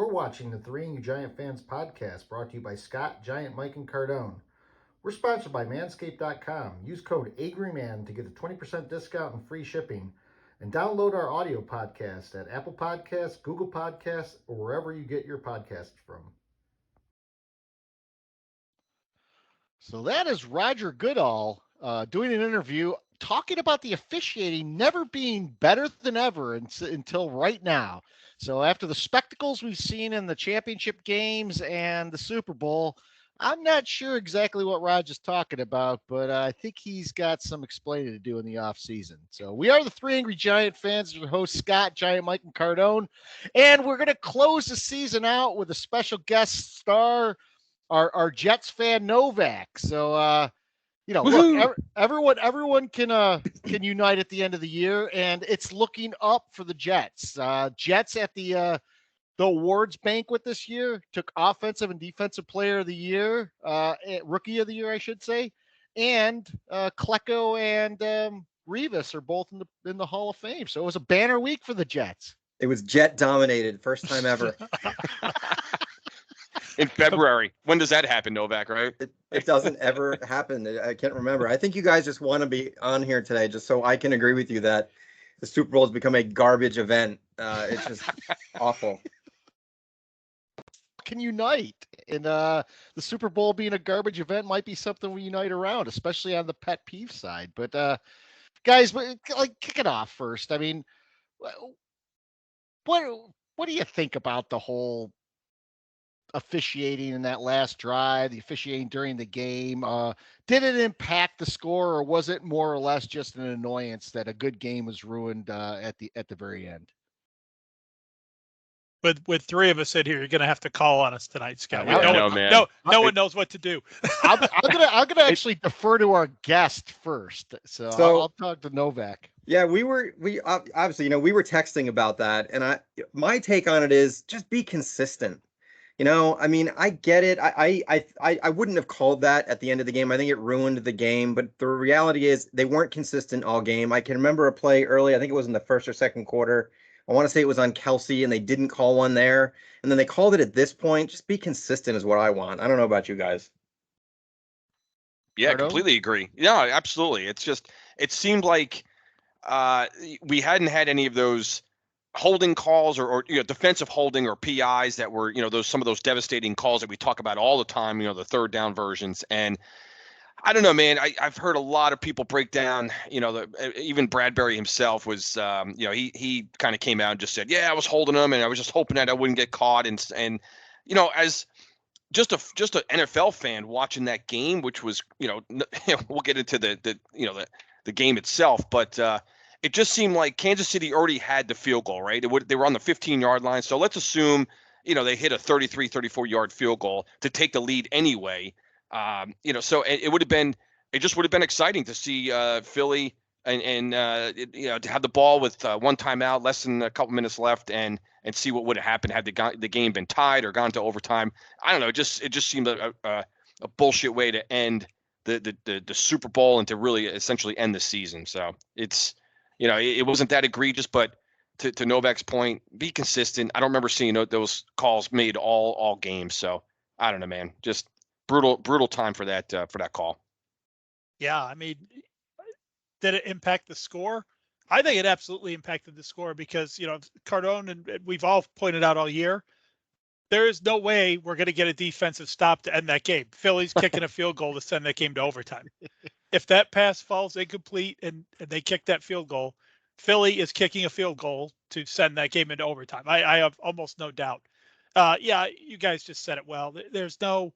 You're watching the Three and You Giant Fans podcast brought to you by Scott, Giant, Mike, and Cardone. We're sponsored by Manscaped.com. Use code AGRYMAN to get a 20% discount and free shipping. And download our audio podcast at Apple Podcasts, Google Podcasts, or wherever you get your podcasts from. So that is Roger Goodall doing an interview talking about the officiating never being better than ever until right now. So after the spectacles we've seen in the championship games and the Super Bowl, I'm not sure exactly what Raj is talking about, but I think he's got some explaining to do in the offseason. So we are the Three Angry Giant Fans, your host Scott, Giant, Mike, and Cardone, and we're going to close the season out with a special guest star, our Jets fan Novak. So look, everyone can unite at the end of the year, and it's looking up for the Jets. Jets at the awards banquet this year took offensive and defensive player of the year, rookie of the year, I should say, and Klecko and Revis are both in the Hall of Fame. So it was a banner week for the Jets. It was Jet dominated, first time ever. In February. When does that happen, Novak, right? It doesn't ever happen. I can't remember. I think you guys just want to be on here today just so I can agree with you that the Super Bowl has become a garbage event. It's just awful. Can unite, and the Super Bowl being a garbage event might be something we unite around, especially on the Pet Peeves side. But guys, kick it off first. I mean, what do you think about the whole officiating in that last drive, the officiating during the game? Did it impact the score, or was it more or less just an annoyance that a good game was ruined at the very end? With three of us in here, you're going to have to call on us tonight, Scott. No one knows what to do. I'm gonna actually defer to our guest first, so I'll talk to Novak. Yeah, we obviously, we were texting about that, and my take on it is just be consistent. I mean, I get it. I wouldn't have called that at the end of the game. I think it ruined the game, but the reality is they weren't consistent all game. I can remember a play early. I think it was in the first or second quarter. I want to say it was on Kelsey, and they didn't call one there. And then they called it at this point. Just be consistent is what I want. I don't know about you guys. Yeah, completely agree. Yeah, absolutely. It's just, it seemed like we hadn't had any of those holding calls or defensive holding or PIs that were, some of those devastating calls that we talk about all the time, the third down versions. And I don't know, man, I've heard a lot of people break down, even Bradbury himself was, he kind of came out and just said, yeah, I was holding him and I was just hoping that I wouldn't get caught. And as just an NFL fan watching that game, which was, we'll get into the game itself, but it just seemed like Kansas City already had the field goal, right? They were on the 15-yard line. So let's assume, they hit a 33, 34-yard field goal to take the lead anyway. So it just would have been exciting to see Philly and to have the ball with one timeout, less than a couple minutes left, and see what would have happened had the game been tied or gone to overtime. I don't know. It just seemed a bullshit way to end the Super Bowl and to really essentially end the season. So it's, it wasn't that egregious, but to Novak's point, be consistent. I don't remember seeing those calls made all games. So I don't know, man. Just brutal time for that call. Yeah, I mean, did it impact the score? I think it absolutely impacted the score because, Cardone and we've all pointed out all year, there is no way we're going to get a defensive stop to end that game. Philly's kicking a field goal to send that game to overtime. If that pass falls incomplete and they kick that field goal, Philly is kicking a field goal to send that game into overtime. I have almost no doubt. Yeah, you guys just said it well. There's no,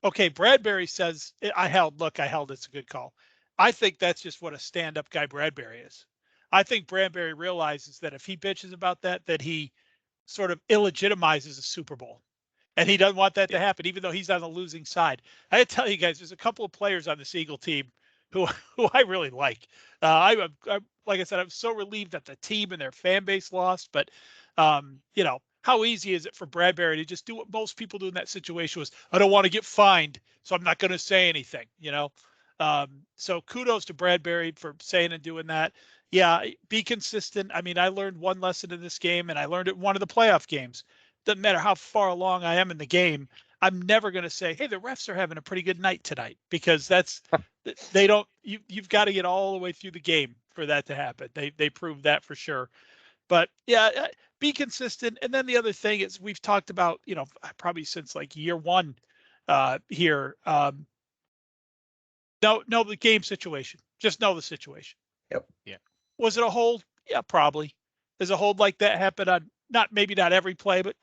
okay, Bradbury says, I held, it's a good call. I think that's just what a stand-up guy Bradbury is. I think Bradbury realizes that if he bitches about that he sort of illegitimizes a Super Bowl. And he doesn't want that to happen, even though he's on the losing side. I gotta tell you guys, there's a couple of players on this Eagle team who I really like. I like I said, I'm so relieved that the team and their fan base lost, but how easy is it for Bradbury to just do what most people do in that situation was, I don't want to get fined, so I'm not going to say anything, So kudos to Bradbury for saying and doing that. yeah, be consistent. I mean, I learned one lesson in this game, and I learned it in one of the playoff games. Doesn't matter how far along I am in the game, I'm never going to say, "Hey, the refs are having a pretty good night tonight," because they don't. You've got to get all the way through the game for that to happen. They proved that for sure. But yeah, be consistent. And then the other thing is we've talked about, probably since like year one here. Know the game situation. Just know the situation. Yep. Yeah. Was it a hold? Yeah, probably. Does a hold like that happen on maybe not every play, but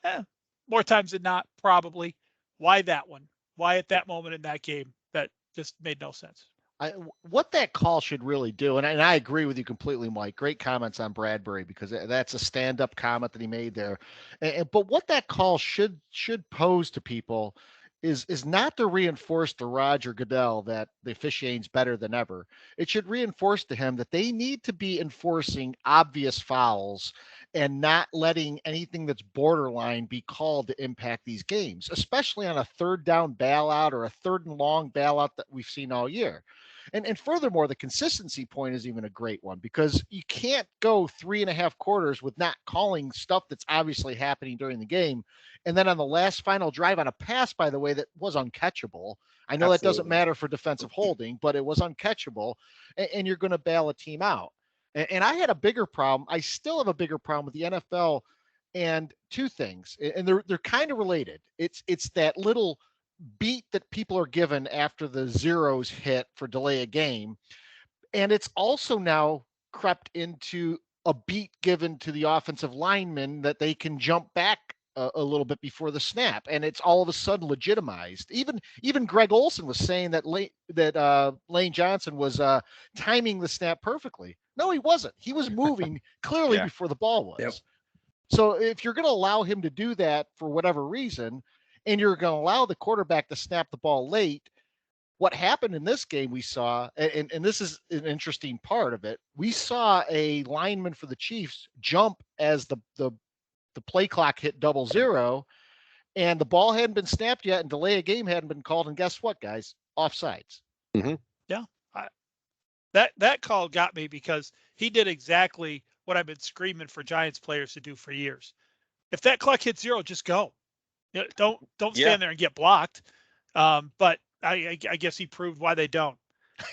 more times than not, probably. Why that one? Why at that moment in that game? That just made no sense. What that call should really do, and I agree with you completely, Mike. Great comments on Bradbury, because that's a stand-up comment that he made there. But what that call should pose to people is not to reinforce to Roger Goodell that the officiating's better than ever. It should reinforce to him that they need to be enforcing obvious fouls and not letting anything that's borderline be called to impact these games, especially on a third down bailout or a third and long bailout that we've seen all year. And furthermore, the consistency point is even a great one, because you can't go 3.5 quarters with not calling stuff that's obviously happening during the game. And then on the last final drive on a pass, by the way, that was uncatchable. I know that doesn't Absolutely. matter for defensive holding, but it was uncatchable, and you're going to bail a team out. And I had a bigger problem. I still have a bigger problem with the NFL, and two things, and they're kind of related. It's that little beat that people are given after the zeros hit for delay a game. And it's also now crept into a beat given to the offensive linemen that they can jump back a little bit before the snap, and it's all of a sudden legitimized. Even Greg Olson was saying that Lane Johnson was timing the snap perfectly. No, he wasn't. He was moving clearly before the ball was. Yep. So if you're going to allow him to do that for whatever reason, and you're going to allow the quarterback to snap the ball late, what happened in this game we saw, and this is an interesting part of it, we saw a lineman for the Chiefs jump as the play clock hit 00, and the ball hadn't been snapped yet, and delay of game hadn't been called, and guess what, guys? Offsides. Mm-hmm. Yeah. That call got me, because he did exactly what I've been screaming for Giants players to do for years. If that clock hits 0, just go. Don't stand there and get blocked. But I guess he proved why they don't.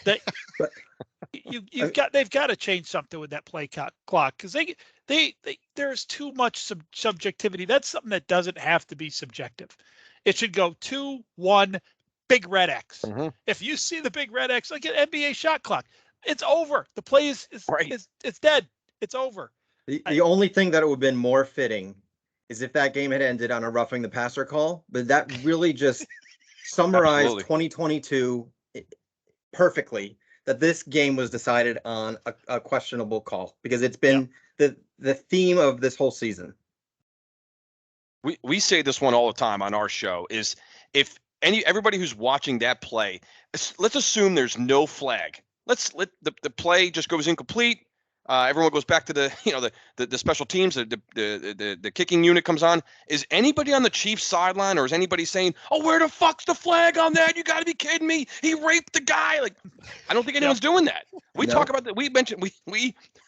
They've got to change something with that play clock, because there's too much subjectivity. That's something that doesn't have to be subjective. It should go 2-1, big red X. Mm-hmm. If you see the big red X, like an NBA shot clock, it's over. The play is right. It's dead. It's over. The only thing that it would have been more fitting is if that game had ended on a roughing the passer call, but that really just summarized 2022 perfectly, that this game was decided on a questionable call, because it's been the theme of this whole season. We say this one all the time on our show, is if everybody who's watching that play, let's assume there's no flag. Let's let the play just goes incomplete. Everyone goes back to the special teams. The kicking unit comes on. Is anybody on the Chiefs sideline, or is anybody saying, "Oh, where the fuck's the flag on that? You got to be kidding me! He raped the guy!" Like, I don't think anyone's doing that. We talk about that. We mentioned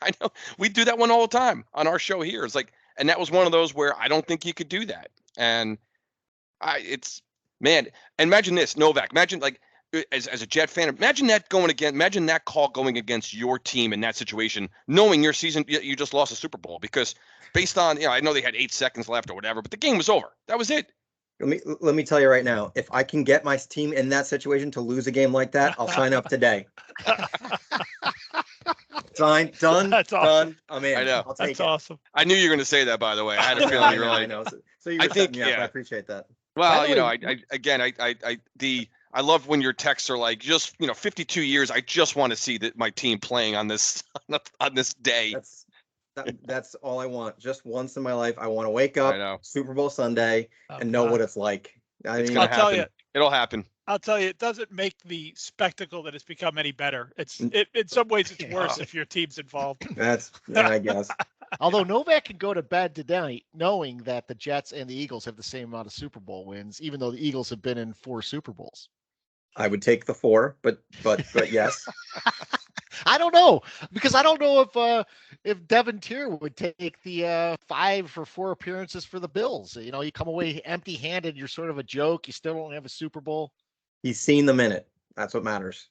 I know we do that one all the time on our show here. It's like, and that was one of those where I don't think you could do that. And imagine this, Novak. Imagine, like, as a Jet fan, imagine that call going against your team in that situation, knowing your season, you just lost a Super Bowl, because based on, I know they had 8 seconds left or whatever, but the game was over. That was it. Let me tell you right now, if I can get my team in that situation to lose a game like that, I'll sign up today. Signed, done, That's awesome. done. I'm in. I know. I'll take That's it. awesome. I knew you were going to say that, by the way. I had a feeling you were like, I know. So you were setting me up. I appreciate that. Well, I love when your texts are like, just 52 years. I just want to see that my team playing on this day. That's all I want. Just once in my life, I want to wake up Super Bowl Sunday and know what it's like. I'll tell you, it'll happen. I'll tell you, it doesn't make the spectacle that has become any better. In some ways, it's worse if your team's involved. I guess. Although Novak can go to bed today knowing that the Jets and the Eagles have the same amount of Super Bowl wins, even though the Eagles have been in 4 Super Bowls. I would take the 4, but yes. I don't know, because I don't know if Devin Tier would take the 5 for 4 appearances for the Bills. You know, you come away empty-handed. You're sort of a joke. You still don't have a Super Bowl. He's seen the minute. That's what matters.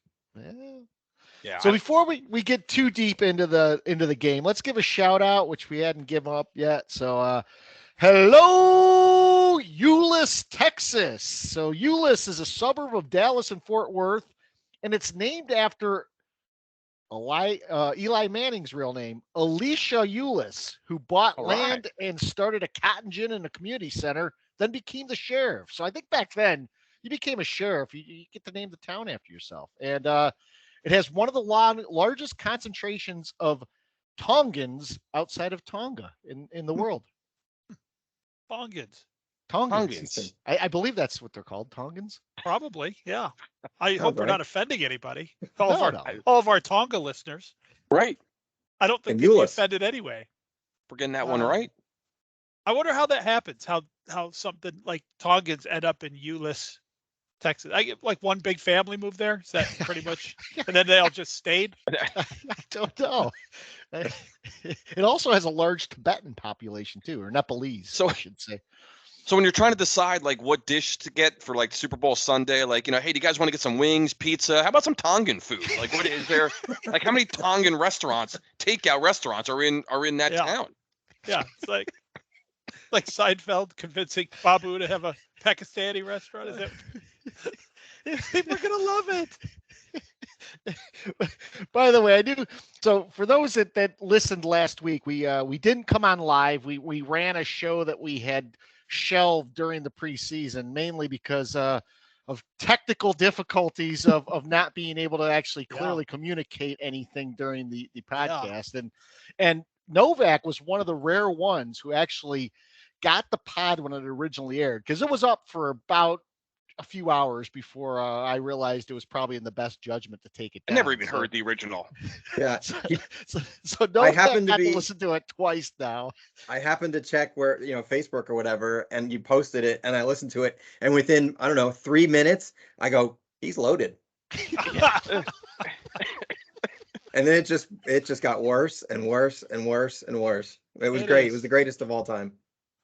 Yeah. So before we get too deep into the game, let's give a shout out, which we hadn't given up yet. So hello, Euless, Texas. So Euless is a suburb of Dallas and Fort Worth, and it's named after Eli Manning's real name, Alicia Euless, who bought land and started a cotton gin in a community center, then became the sheriff. So I think back then you became a sheriff. You get to name the town after yourself. And it has one of the largest concentrations of Tongans outside of Tonga in the world. Tongans. Tongans. I believe that's what they're called, Tongans. Probably, yeah. I hope we're not offending anybody. All of our Tonga listeners. Right. I don't think they'd be offended anyway. We're getting that one right. I wonder how that happens. How something like Tongans end up in Euless, Texas. I get like one big family moved there. Is that pretty much? And then they all just stayed. I don't know. It also has a large Tibetan population too, or Nepalese, so I should say. So when you're trying to decide like what dish to get for like Super Bowl Sunday, like, you know, hey, do you guys want to get some wings, pizza? How about some Tongan food? Like, what is there? Like, how many Tongan restaurants, takeout restaurants, are in that town? Yeah, it's like Seinfeld convincing Babu to have a Pakistani restaurant. Is that? People are gonna love it. By the way, I do. So for those that listened last week, we didn't come on live. We ran a show that we had shelved during the preseason, mainly because of technical difficulties of not being able to actually clearly communicate anything during the podcast. And Novak was one of the rare ones who actually got the pod when it originally aired, because it was up for about a few hours before I realized it was probably in the best judgment to take it down. I never even heard the original. Yeah. So Novak happened to listen to it twice now. I happened to check where, Facebook or whatever, and you posted it, and I listened to it, and within, I don't know, 3 minutes, I go, he's loaded. And then it just got worse and worse and worse and worse. It was great. It was the greatest of all time.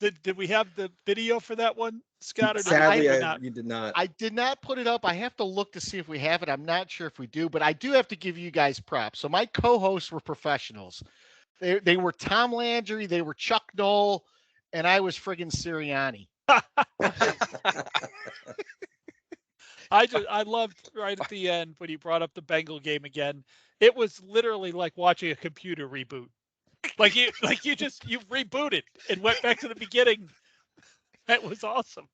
Did we have the video for that one, Scott? Or Sadly, you did not. I did not put it up. I have to look to see if we have it. I'm not sure if we do, but I do have to give you guys props. So my co-hosts were professionals. They were Tom Landry, they were Chuck Knoll, and I was friggin' Sirianni. I loved right at the end when you brought up the Bengal game again. It was literally like watching a computer reboot. Like you rebooted and went back to the beginning. That was awesome.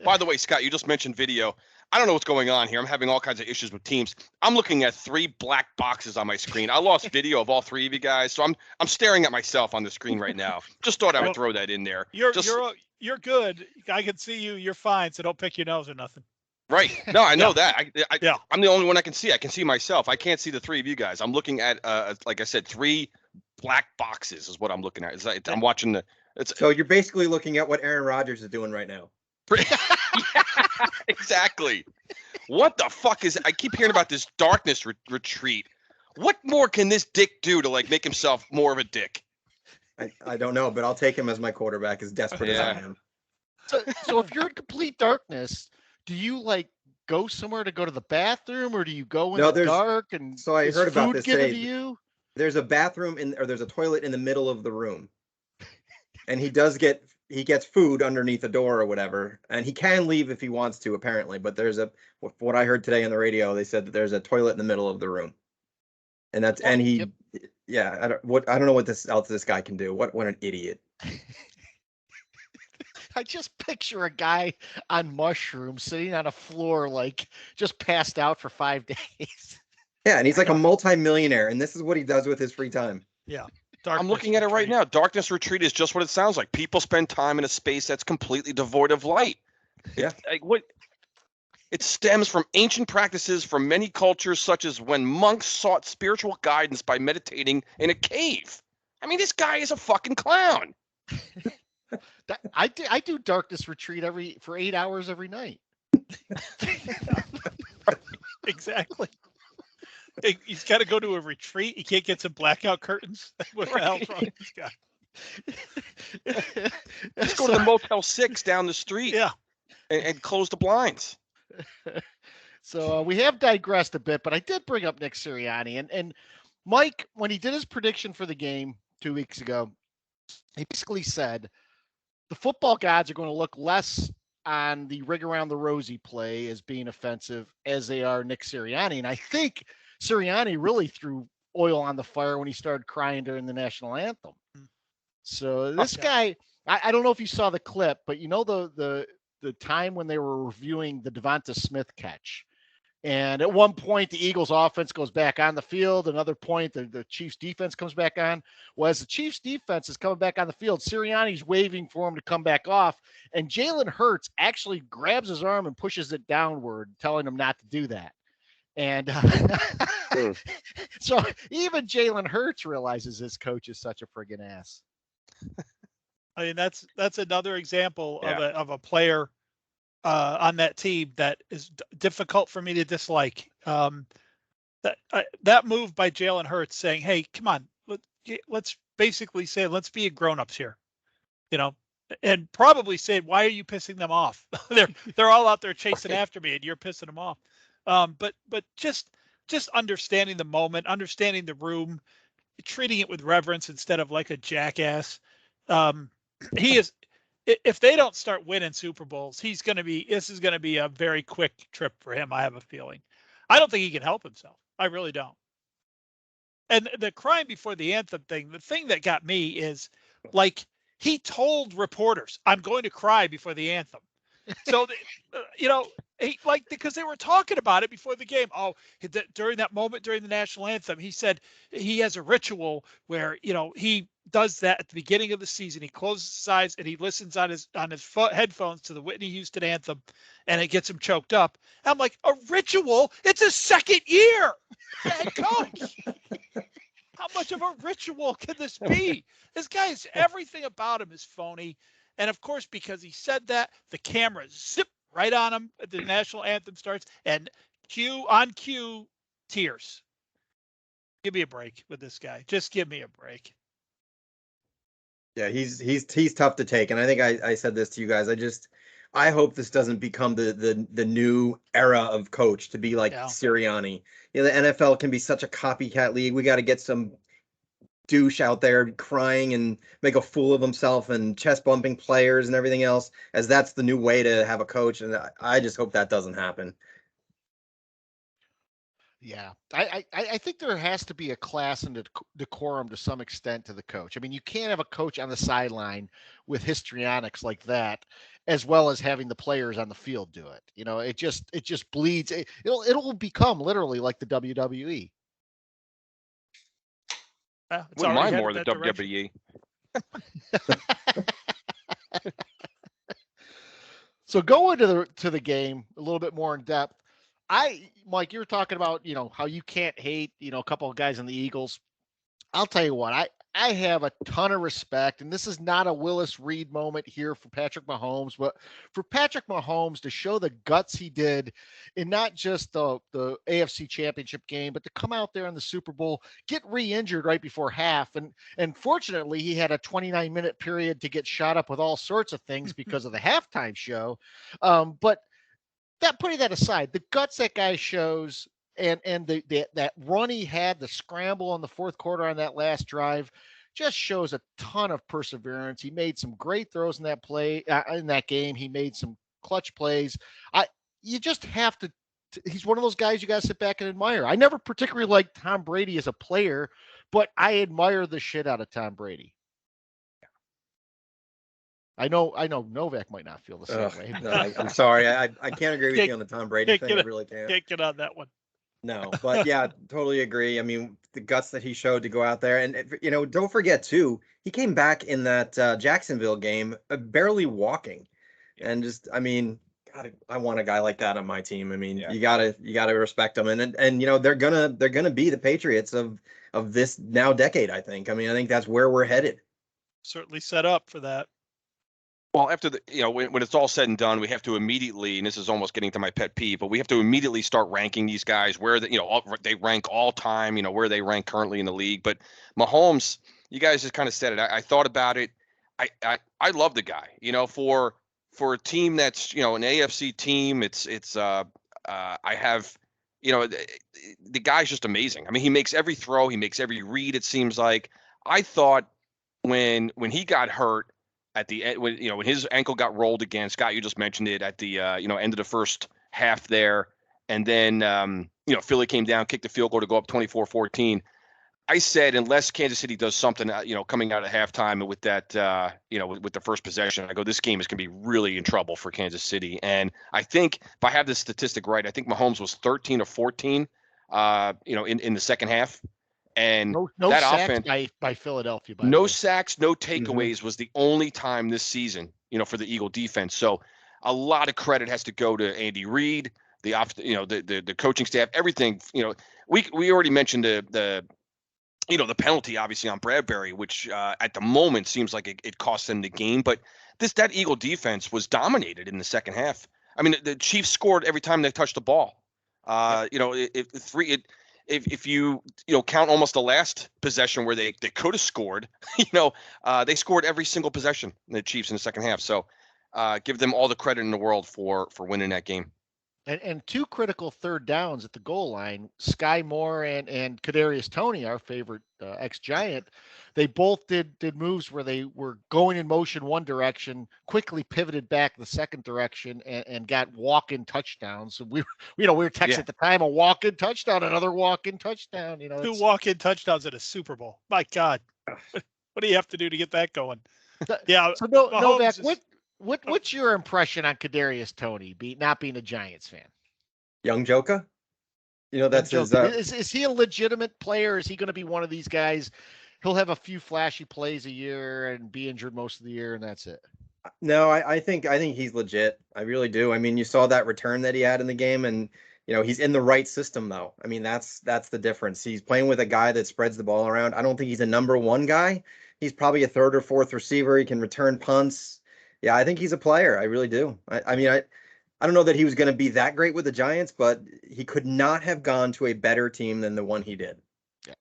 By the way, Scott, you just mentioned video. I don't know what's going on here. I'm having all kinds of issues with Teams. I'm looking at 3 black boxes on my screen. I lost video of all 3 of you guys, so I'm staring at myself on the screen right now. Just thought I would throw that in there. You're good. I can see you. You're fine. So don't pick your nose or nothing. Right. No, I know that. I'm the only one I can see. I can see myself. I can't see the 3 of you guys. I'm looking at, like I said, 3 black boxes is what I'm looking at. I'm watching So you're basically looking at what Aaron Rodgers is doing right now. Yeah, exactly. What the fuck is? I keep hearing about this darkness retreat. What more can this dick do to like make himself more of a dick? I don't know, but I'll take him as my quarterback, as desperate as I am. So if you're in complete darkness, do you like go somewhere to go to the bathroom, or do you go in the dark? And so I heard about this today. To you? There's a bathroom or there's a toilet in the middle of the room, and he gets food underneath a door or whatever, and he can leave if he wants to, apparently. But what I heard today on the radio, they said that there's a toilet in the middle of the room, and I don't know what else this guy can do. What an idiot. I just picture a guy on mushrooms sitting on a floor, like just passed out for 5 days. Yeah, and he's like a multi-millionaire, and this is what he does with his free time. Yeah. I'm looking at it right now. Darkness retreat is just what it sounds like. People spend time in a space that's completely devoid of light. Yeah. It stems from ancient practices from many cultures, such as when monks sought spiritual guidance by meditating in a cave. I mean, this guy is a fucking clown. I do darkness retreat for 8 hours every night. Exactly. He's got to go to a retreat. He can't get some blackout curtains. What the hell's wrong with this guy? Just go to the Motel 6 down the street. Yeah. And close the blinds. So we have digressed a bit, but I did bring up Nick Sirianni. And Mike, when he did his prediction for the game 2 weeks ago, he basically said the football gods are going to look less on the rig around the rosy play as being offensive as they are Nick Sirianni. And I think Sirianni really threw oil on the fire when he started crying during the national anthem. So this guy, I don't know if you saw the clip, but you know the time when they were reviewing the Devonta Smith catch. And at one point, the Eagles offense goes back on the field. Another point, the Chiefs defense comes back on. Well, as the Chiefs defense is coming back on the field, Sirianni's waving for him to come back off. And Jalen Hurts actually grabs his arm and pushes it downward, telling him not to do that. And so even Jalen Hurts realizes his coach is such a friggin' ass. I mean, that's another example of a player on that team that is difficult for me to dislike. That move by Jalen Hurts saying, "Hey, come on, let's basically say let's be grown-ups here," and probably say, "Why are you pissing them off? they're all out there chasing after me, and you're pissing them off." But just understanding the moment, understanding the room, treating it with reverence instead of like a jackass. He is. If they don't start winning Super Bowls, this is going to be a very quick trip for him. I have a feeling. I don't think he can help himself. I really don't. And the crying before the anthem thing, the thing that got me is like he told reporters, "I'm going to cry before the anthem." So, because they were talking about it before the game. Oh, during that moment during the national anthem, he said he has a ritual where he does that at the beginning of the season. He closes his eyes and he listens on his headphones to the Whitney Houston anthem, and it gets him choked up. I'm like, a ritual? It's his second year, head coach. How much of a ritual can this be? This guy everything about him is phony. And of course, because he said that, the camera zip right on him. The national anthem starts, and on cue, tears. Give me a break with this guy. Just give me a break. Yeah, he's tough to take, and I think I said this to you guys. I hope this doesn't become the new era of coach to be like Sirianni. The NFL can be such a copycat league. We got to get some douche out there crying and make a fool of himself and chest bumping players and everything else, as that's the new way to have a coach. And I just hope that doesn't happen. Yeah, I think there has to be a class and decorum to some extent to the coach. I mean, you can't have a coach on the sideline with histrionics like that, as well as having the players on the field do it. It just bleeds. It'll become literally like the WWE. Wouldn't mind more the WWE. So going to the game a little bit more in depth. Mike, you were talking about, how you can't hate, a couple of guys in the Eagles. I'll tell you what, I have a ton of respect, and this is not a Willis Reed moment here for Patrick Mahomes, but for Patrick Mahomes to show the guts he did in not just the AFC Championship game, but to come out there in the Super Bowl, get re-injured right before half, and fortunately he had a 29-minute period to get shot up with all sorts of things because of the halftime show, but putting that aside, the guts that guy shows and that run he had, the scramble in the fourth quarter on that last drive, just shows a ton of perseverance. He made some great throws in that game. He made some clutch plays. You just have to. He's one of those guys you got to sit back and admire. I never particularly liked Tom Brady as a player, but I admire the shit out of Tom Brady. I know Novak might not feel the same way. No, I'm sorry. I can't agree with you on the Tom Brady thing. I really can't. Can't get on that one. No, but yeah, totally agree. I mean, the guts that he showed to go out there. And, don't forget, too, he came back in that Jacksonville game barely walking. And just, I mean, God, I want a guy like that on my team. I mean, you gotta respect him. And they're gonna be the Patriots of this now decade, I think. I mean, I think that's where we're headed. Certainly set up for that. Well, after when it's all said and done, we have to immediately, and this is almost getting to my pet peeve, but we have to immediately start ranking these guys where they rank all time, where they rank currently in the league. But Mahomes, you guys just kind of said it. I thought about it. I love the guy. For a team that's an AFC team, I have the guy's just amazing. I mean, he makes every throw, he makes every read. It seems like I thought when he got hurt at the end, when his ankle got rolled again, Scott, you just mentioned it at the end of the first half there, and then Philly came down, kicked the field goal to go up 24-14. I said unless Kansas City does something, coming out of halftime and with that, with the first possession, I go, this game is going to be really in trouble for Kansas City. And I think if I have this statistic right, I think Mahomes was 13 of 14, in the second half. And no that sacks offense by Philadelphia. No sacks, no takeaways was the only time this season, for the Eagle defense. So a lot of credit has to go to Andy Reid, the coaching staff, everything. We already mentioned the penalty obviously on Bradbury, which at the moment seems like it cost them the game. But that Eagle defense was dominated in the second half. I mean, the Chiefs scored every time they touched the ball. If you count almost the last possession where they could have scored, they scored every single possession, the Chiefs, in the second half. So give them all the credit in the world for winning that game. And two critical third downs at the goal line, Sky Moore and Kadarius Toney, our favorite ex-Giant, they both did moves where they were going in motion one direction, quickly pivoted back the second direction, and got walk-in touchdowns. So we were texting at the time, a walk-in touchdown, another walk-in touchdown. Two walk-in touchdowns at a Super Bowl. My God, what do you have to do to get that going? Yeah. So Novak, what's your impression on Kadarius Toney not being a Giants fan? Young Joker? That's his. Is he a legitimate player? Is he going to be one of these guys? He'll have a few flashy plays a year and be injured most of the year, and that's it. No, I think he's legit. I really do. I mean, you saw that return that he had in the game, and he's in the right system though. I mean, that's the difference. He's playing with a guy that spreads the ball around. I don't think he's a number one guy. He's probably a third or fourth receiver. He can return punts. Yeah, I think he's a player. I really do. I mean, I don't know that he was going to be that great with the Giants, but he could not have gone to a better team than the one he did.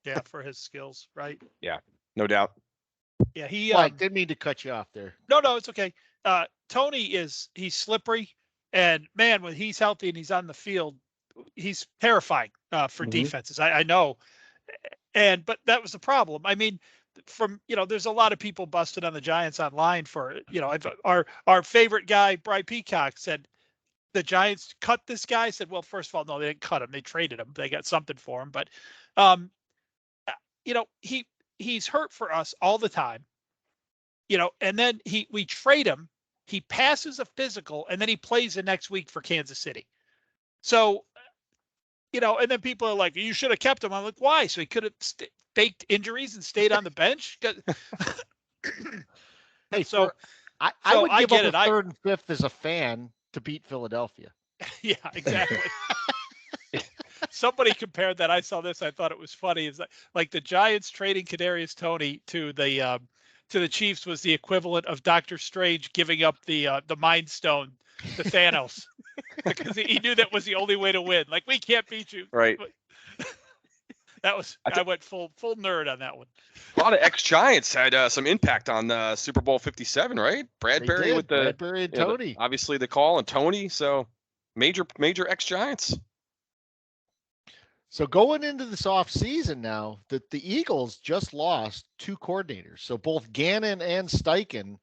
Yeah, for his skills, right? Yeah, no doubt. Yeah, he. Mike, didn't mean to cut you off there. No, it's okay. Toney he's slippery, and man, when he's healthy and he's on the field, he's terrifying for defenses. I know, but that was the problem. I mean, there's a lot of people busted on the Giants online for our favorite guy, Bry Peacock, said the Giants cut this guy. I said, well, first of all, no, they didn't cut him. They traded him. They got something for him, but he's hurt for us all the time, and then we trade him. He passes a physical, and then he plays the next week for Kansas City. So, and then people are like, you should have kept him. I'm like, why? So he could have faked injuries and stayed on the bench. Hey, so I would give up a third and fifth as a fan to beat Philadelphia. Yeah, exactly. Somebody compared that. I saw this. I thought it was funny. Is like the Giants trading Kadarius Toney to the Chiefs was the equivalent of Doctor Strange giving up the Mind Stone to Thanos because he knew that was the only way to win. Like, we can't beat you. Right. That was I went full nerd on that one. A lot of ex-Giants had some impact on Super Bowl 57, right? Bradbury and Toney. Obviously the call and Toney. So major ex-Giants. So going into this offseason now, the Eagles just lost two coordinators. So both Gannon and Steichen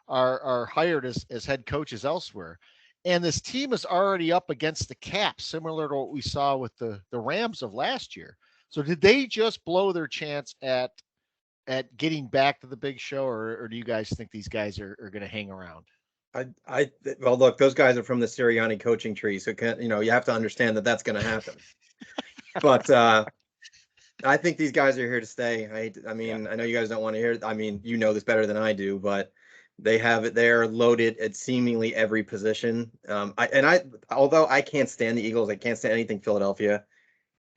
are hired as head coaches elsewhere. And this team is already up against the cap, similar to what we saw with the Rams of last year. So did they just blow their chance at getting back to the big show, or do you guys think these guys are going to hang around? Well, look, those guys are from the Sirianni coaching tree, so you have to understand that that's going to happen. But I think these guys are here to stay. I mean, I know you guys don't want to hear it. I mean, you know this better than I do, but they're loaded at seemingly every position. Although I can't stand the Eagles, I can't stand anything Philadelphia.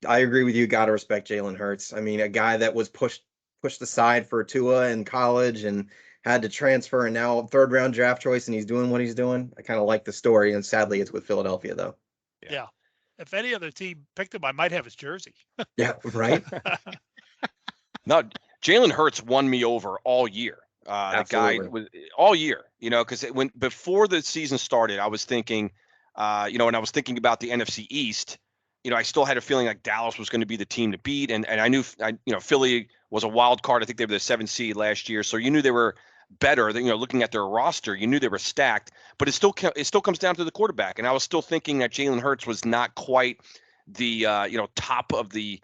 I agree with you. Got to respect Jalen Hurts. I mean, a guy that was pushed aside for Tua in college, and had to transfer and now third round draft choice and he's doing what he's doing. I kind of like the story, and sadly it's with Philadelphia though. Yeah. If any other team picked him, I might have his jersey. Yeah, right. No, Jalen Hurts won me over all year. The guy Absolutely. was all year, because when before the season started, I was thinking, and I was thinking about the NFC East. I still had a feeling like Dallas was going to be the team to beat, and I knew, Philly was a wild card. I think they were the 7th seed last year, so you knew they were better. Looking at their roster, you knew they were stacked. But it still comes down to the quarterback, and I was still thinking that Jalen Hurts was not quite the top of the.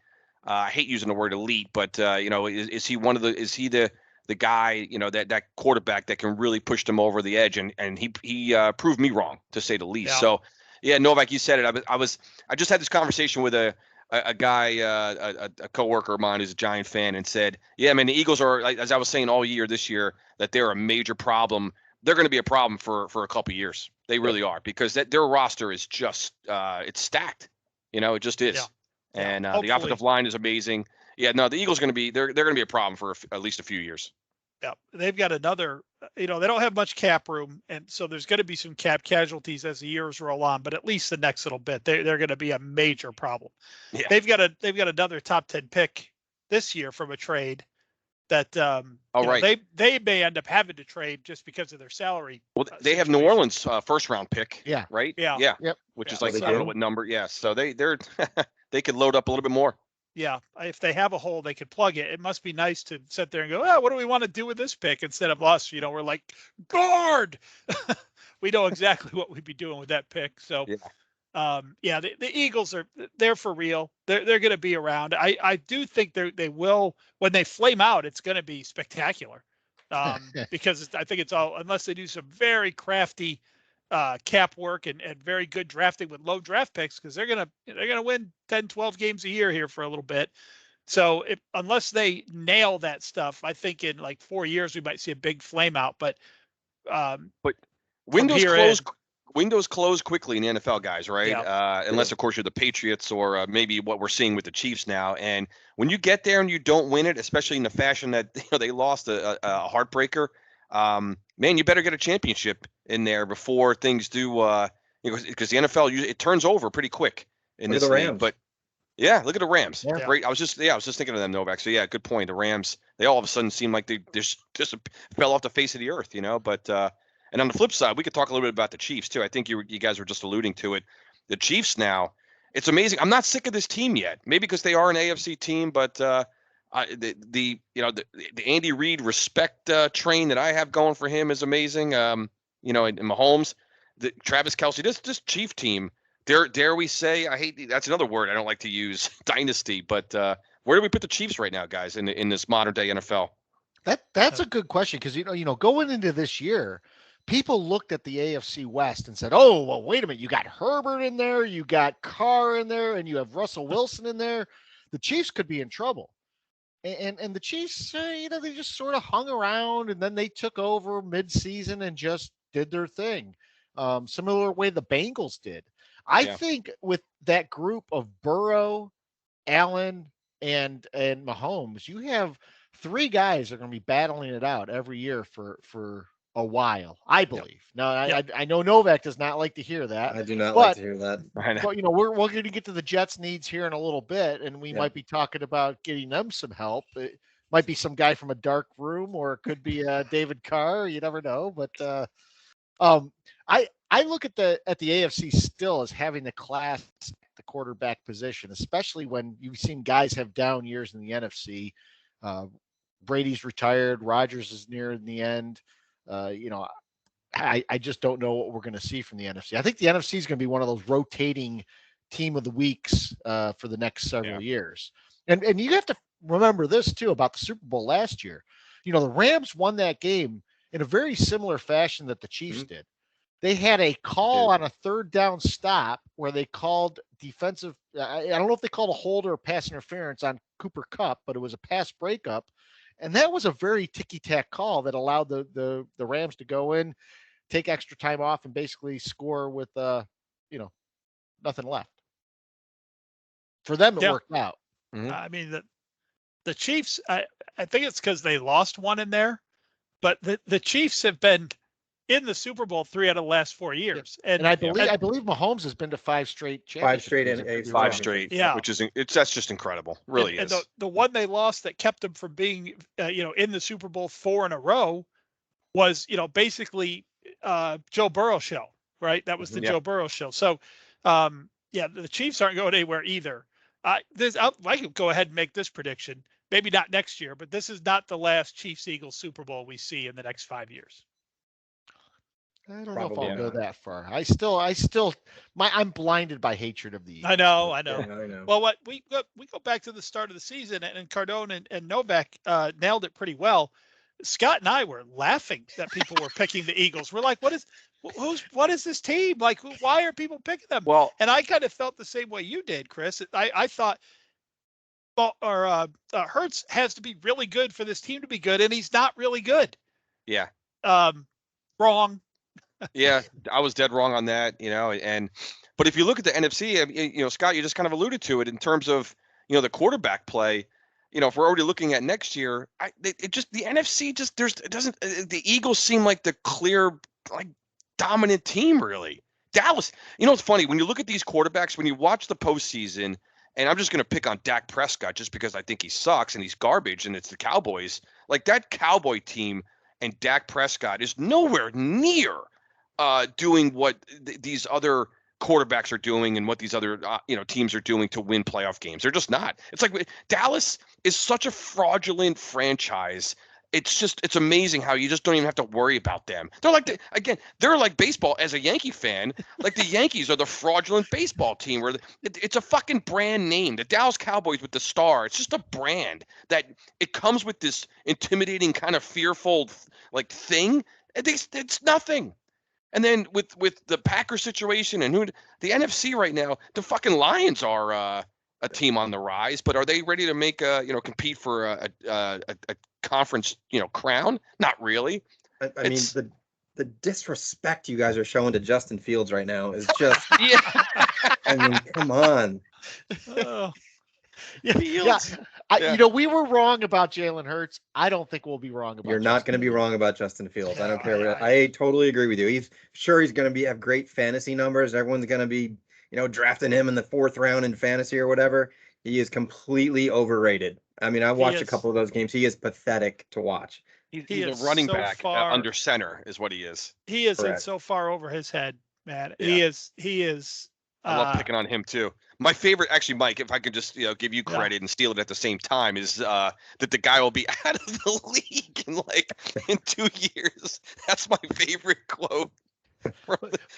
I hate using the word elite, but is he one of the? Is he the guy, that quarterback that can really push them over the edge? And he proved me wrong, to say the least. Yeah. So yeah, Novak, you said it. I just had this conversation with a guy, a coworker of mine who's a Giant fan, and said, yeah, man, the Eagles are, like, as I was saying all year this year, that they're a major problem. They're going to be a problem for a couple of years. They really are, because their roster is just it's stacked. It just is. Yeah. And the Hopefully. offensive line is amazing. Yeah, no, the Eagles are going to be they're going to be a problem for at least a few years. Yeah, they've got another. They don't have much cap room, and so there's going to be some cap casualties as the years roll on. But at least the next little bit, they're going to be a major problem. Yeah. They've got another top 10 pick this year from a trade that right. they may end up having to trade just because of their salary. Well, they have New situation. Orleans first round pick. Yeah. Right. Yeah. Yep. Which is Oh, like, they I don't know do? what number. Yeah. So they're they could load up a little bit more. Yeah, if they have a hole, they could plug it. It must be nice to sit there and go, oh, what do we want to do with this pick? Instead of us, we're like, guard. We know exactly what we'd be doing with that pick. So, the Eagles they're for real. They're going to be around. I do think they will, when they flame out, it's going to be spectacular. Because I think it's all, unless they do some very crafty cap work and very good drafting with low draft picks, because they're gonna win 10, 12 games a year here for a little bit. So unless they nail that stuff, I think in like 4 years we might see a big flame out. But windows close quickly in the NFL, guys, right? Yeah. Unless of course you're the Patriots, or maybe what we're seeing with the Chiefs now. And when you get there and you don't win it, especially in the fashion that they lost a heartbreaker, man, you better get a championship in there before things do, because the NFL it turns over pretty quick in Look at this the league. Rams. But yeah, look at the Rams. Yeah. Great. I was just thinking of them, Novak. So yeah, good point. The Rams, they all of a sudden seem like they just fell off the face of the earth, But and on the flip side, we could talk a little bit about the Chiefs too. I think you guys were just alluding to it. The Chiefs now, it's amazing. I'm not sick of this team yet. Maybe because they are an AFC team, but the Andy Reid respect train that I have going for him is amazing. And Mahomes, Travis Kelce, this Chief team, dare we say, that's another word I don't like to use, dynasty. But where do we put the Chiefs right now, guys, in this modern day NFL? That's a good question, because going into this year, people looked at the AFC West and said, "Oh, well, wait a minute, you got Herbert in there, you got Carr in there, and you have Russell Wilson in there. The Chiefs could be in trouble." And the Chiefs, they just sort of hung around, and then they took over mid-season and just did their thing. Similar way the Bengals did. I think with that group of Burrow, Allen, and Mahomes, you have 3 guys that are going to be battling it out every year for a while, I believe. Now, I know Novak does not like to hear that. I do not like to hear that. But we're going to get to the Jets' needs here in a little bit, and we might be talking about getting them some help. It might be some guy from a dark room, or it could be David Carr. You never know. But I look at the AFC still as having the class at the quarterback position, especially when you've seen guys have down years in the NFC. Brady's retired. Rodgers is near the end. I just don't know what we're going to see from the NFC. I think the NFC is going to be one of those rotating team of the weeks for the next several years. And you have to remember this too about the Super Bowl last year. The Rams won that game in a very similar fashion that the Chiefs did. They had a call on a third down stop where they called defensive. I don't know if they called a hold or a pass interference on Cooper Kupp, but it was a pass breakup. And that was a very ticky-tack call that allowed the Rams to go in, take extra time off, and basically score with nothing left. For them, it worked out. I mean, the Chiefs, I think it's because they lost one in there. But the Chiefs have been in the Super Bowl 3 out of the last 4 years, and I believe Mahomes has been to 5 straight championships. 5 5 straight, yeah, which is that's just incredible, really and is. the one they lost that kept them from being in the Super Bowl 4 in a row was basically Joe Burrow show, right? That was the Joe Burrow show. So the Chiefs aren't going anywhere either. I could go ahead and make this prediction. Maybe not next year, but this is not the last Chiefs-Eagles Super Bowl we see in the next 5 years. I don't know if I'll go that far. I'm blinded by hatred of the Eagles. I know. Yeah, I know. Well, we go back to the start of the season, and Cardone and Novak nailed it pretty well. Scott and I were laughing that people were picking the Eagles. We're like, what is this team? Like, why are people picking them? Well, and I kind of felt the same way you did, Chris. I thought, Hurts has to be really good for this team to be good, and he's not really good. Yeah. Wrong. Yeah, I was dead wrong on that, but if you look at the NFC, Scott, you just kind of alluded to it in terms of, the quarterback play. If we're already looking at next year, the NFC the Eagles seem like the clear, like, dominant team, really. Dallas, it's funny when you look at these quarterbacks, when you watch the postseason, and I'm just going to pick on Dak Prescott just because I think he sucks and he's garbage and it's the Cowboys. Like, that Cowboy team and Dak Prescott is nowhere near doing what these other quarterbacks are doing and what these other teams are doing to win playoff games. They're just not. It's like Dallas is such a fraudulent franchise. It's amazing how you just don't even have to worry about them. They're like baseball. As a Yankee fan, like, the Yankees are the fraudulent baseball team where it's a fucking brand name. The Dallas Cowboys with the star, it's just a brand that it comes with this intimidating kind of fearful like thing. It's nothing. And then with the Packers situation and the NFC right now, the fucking Lions are a team on the rise, but are they ready to make compete for a conference crown? Not really. I mean, the disrespect you guys are showing to Justin Fields right now is just yeah. I mean, come on. We were wrong about Jalen Hurts. I don't think we'll be wrong about. You're not going to be wrong about Justin Fields. I don't care. I totally agree with you. He's going to have great fantasy numbers. Everyone's going to be, drafting him in the 4th round in fantasy or whatever. He is completely overrated. I mean, I watched a couple of those games. He is pathetic to watch. He's a running back under center is what he is. He is so far over his head, man. Yeah. He is. I love picking on him too. My favorite, actually, Mike, if I could just give you credit and steal it at the same time, is that the guy will be out of the league in 2 years. That's my favorite quote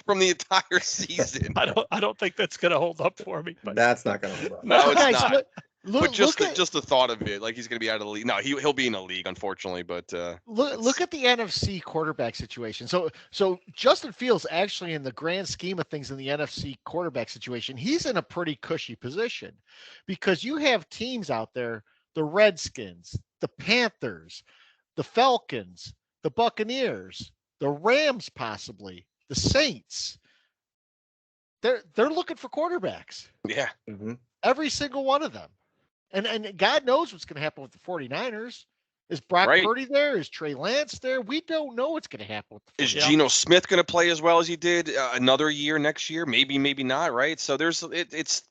from the entire season. I don't think that's going to hold up for me. But that's not going to hold up. No, it's not. But just the thought of it, like, he's going to be out of the league. No, he'll be in the league, unfortunately. But look at the NFC quarterback situation. So Justin Fields, actually, in the grand scheme of things, in the NFC quarterback situation, he's in a pretty cushy position, because you have teams out there: the Redskins, the Panthers, the Falcons, the Buccaneers, the Rams, possibly the Saints. They're looking for quarterbacks. Yeah. Mm-hmm. Every single one of them. And God knows what's going to happen with the 49ers. Is Brock Purdy there? Is Trey Lance there? We don't know what's going to happen with the 49ers. Is Geno Smith going to play as well as he did another year next year? Maybe not, right? So it's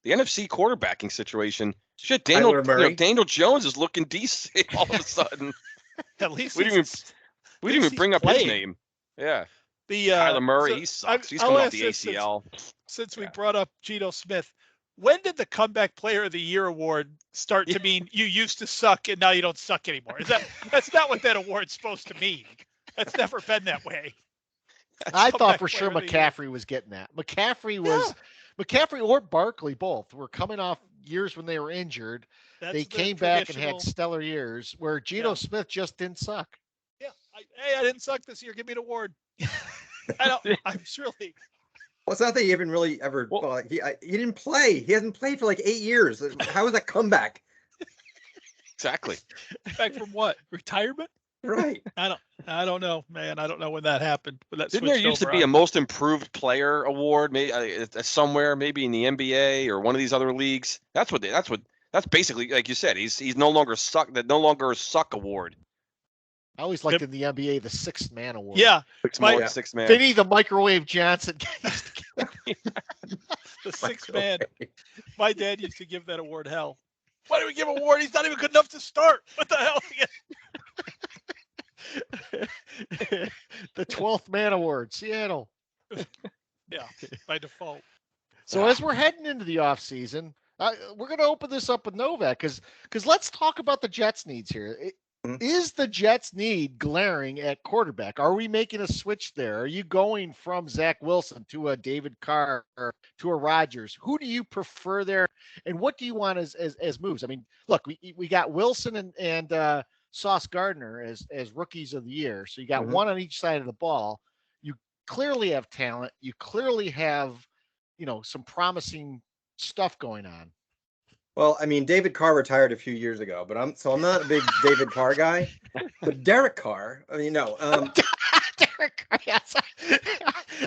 the NFC quarterbacking situation. Shit, Daniel Jones is looking decent all of a sudden. At least we didn't even bring up his name. Yeah. Kyler Murray, he sucks. He's coming off the ACL. Since we brought up Geno Smith, when did the Comeback Player of the Year award start to mean you used to suck and now you don't suck anymore? That's not what that award's supposed to mean. That's never been that way. I thought for sure McCaffrey was getting that. McCaffrey or Barkley both were coming off years when they were injured. They came back and had stellar years, where Geno Smith just didn't suck. Yeah. I didn't suck this year. Give me an award. I'm really. Well, it's not that he even really ever. Well, he didn't play. He hasn't played for like 8 years. How is that comeback? Exactly. Back from what? Retirement? Right. I don't know, man. I don't know when that happened. But that didn't there used to be a most improved player award, maybe somewhere, maybe in the NBA or one of these other leagues? That's basically, like you said. He's no longer suck. That no longer a suck award. I always liked in the NBA the sixth man award. Yeah. Six man. Vinny the Microwave Johnson. The sixth man. My dad used to give that award hell. Why do we give an award? He's not even good enough to start. What the hell? The 12th man award, Seattle. Yeah, by default. So as we're heading into the offseason, we're going to open this up with Novak because let's talk about the Jets' needs here. Is the Jets' need glaring at quarterback? Are we making a switch there? Are you going from Zach Wilson to a David Carr or to a Rodgers? Who do you prefer there, and what do you want as moves? I mean, look, we got Wilson and Sauce Gardner as rookies of the year, so you got one on each side of the ball. You clearly have talent. You clearly have, some promising stuff going on. Well, I mean, David Carr retired a few years ago, but I'm not a big David Carr guy. But Derek Carr, I mean, no. Derek Carr, yes.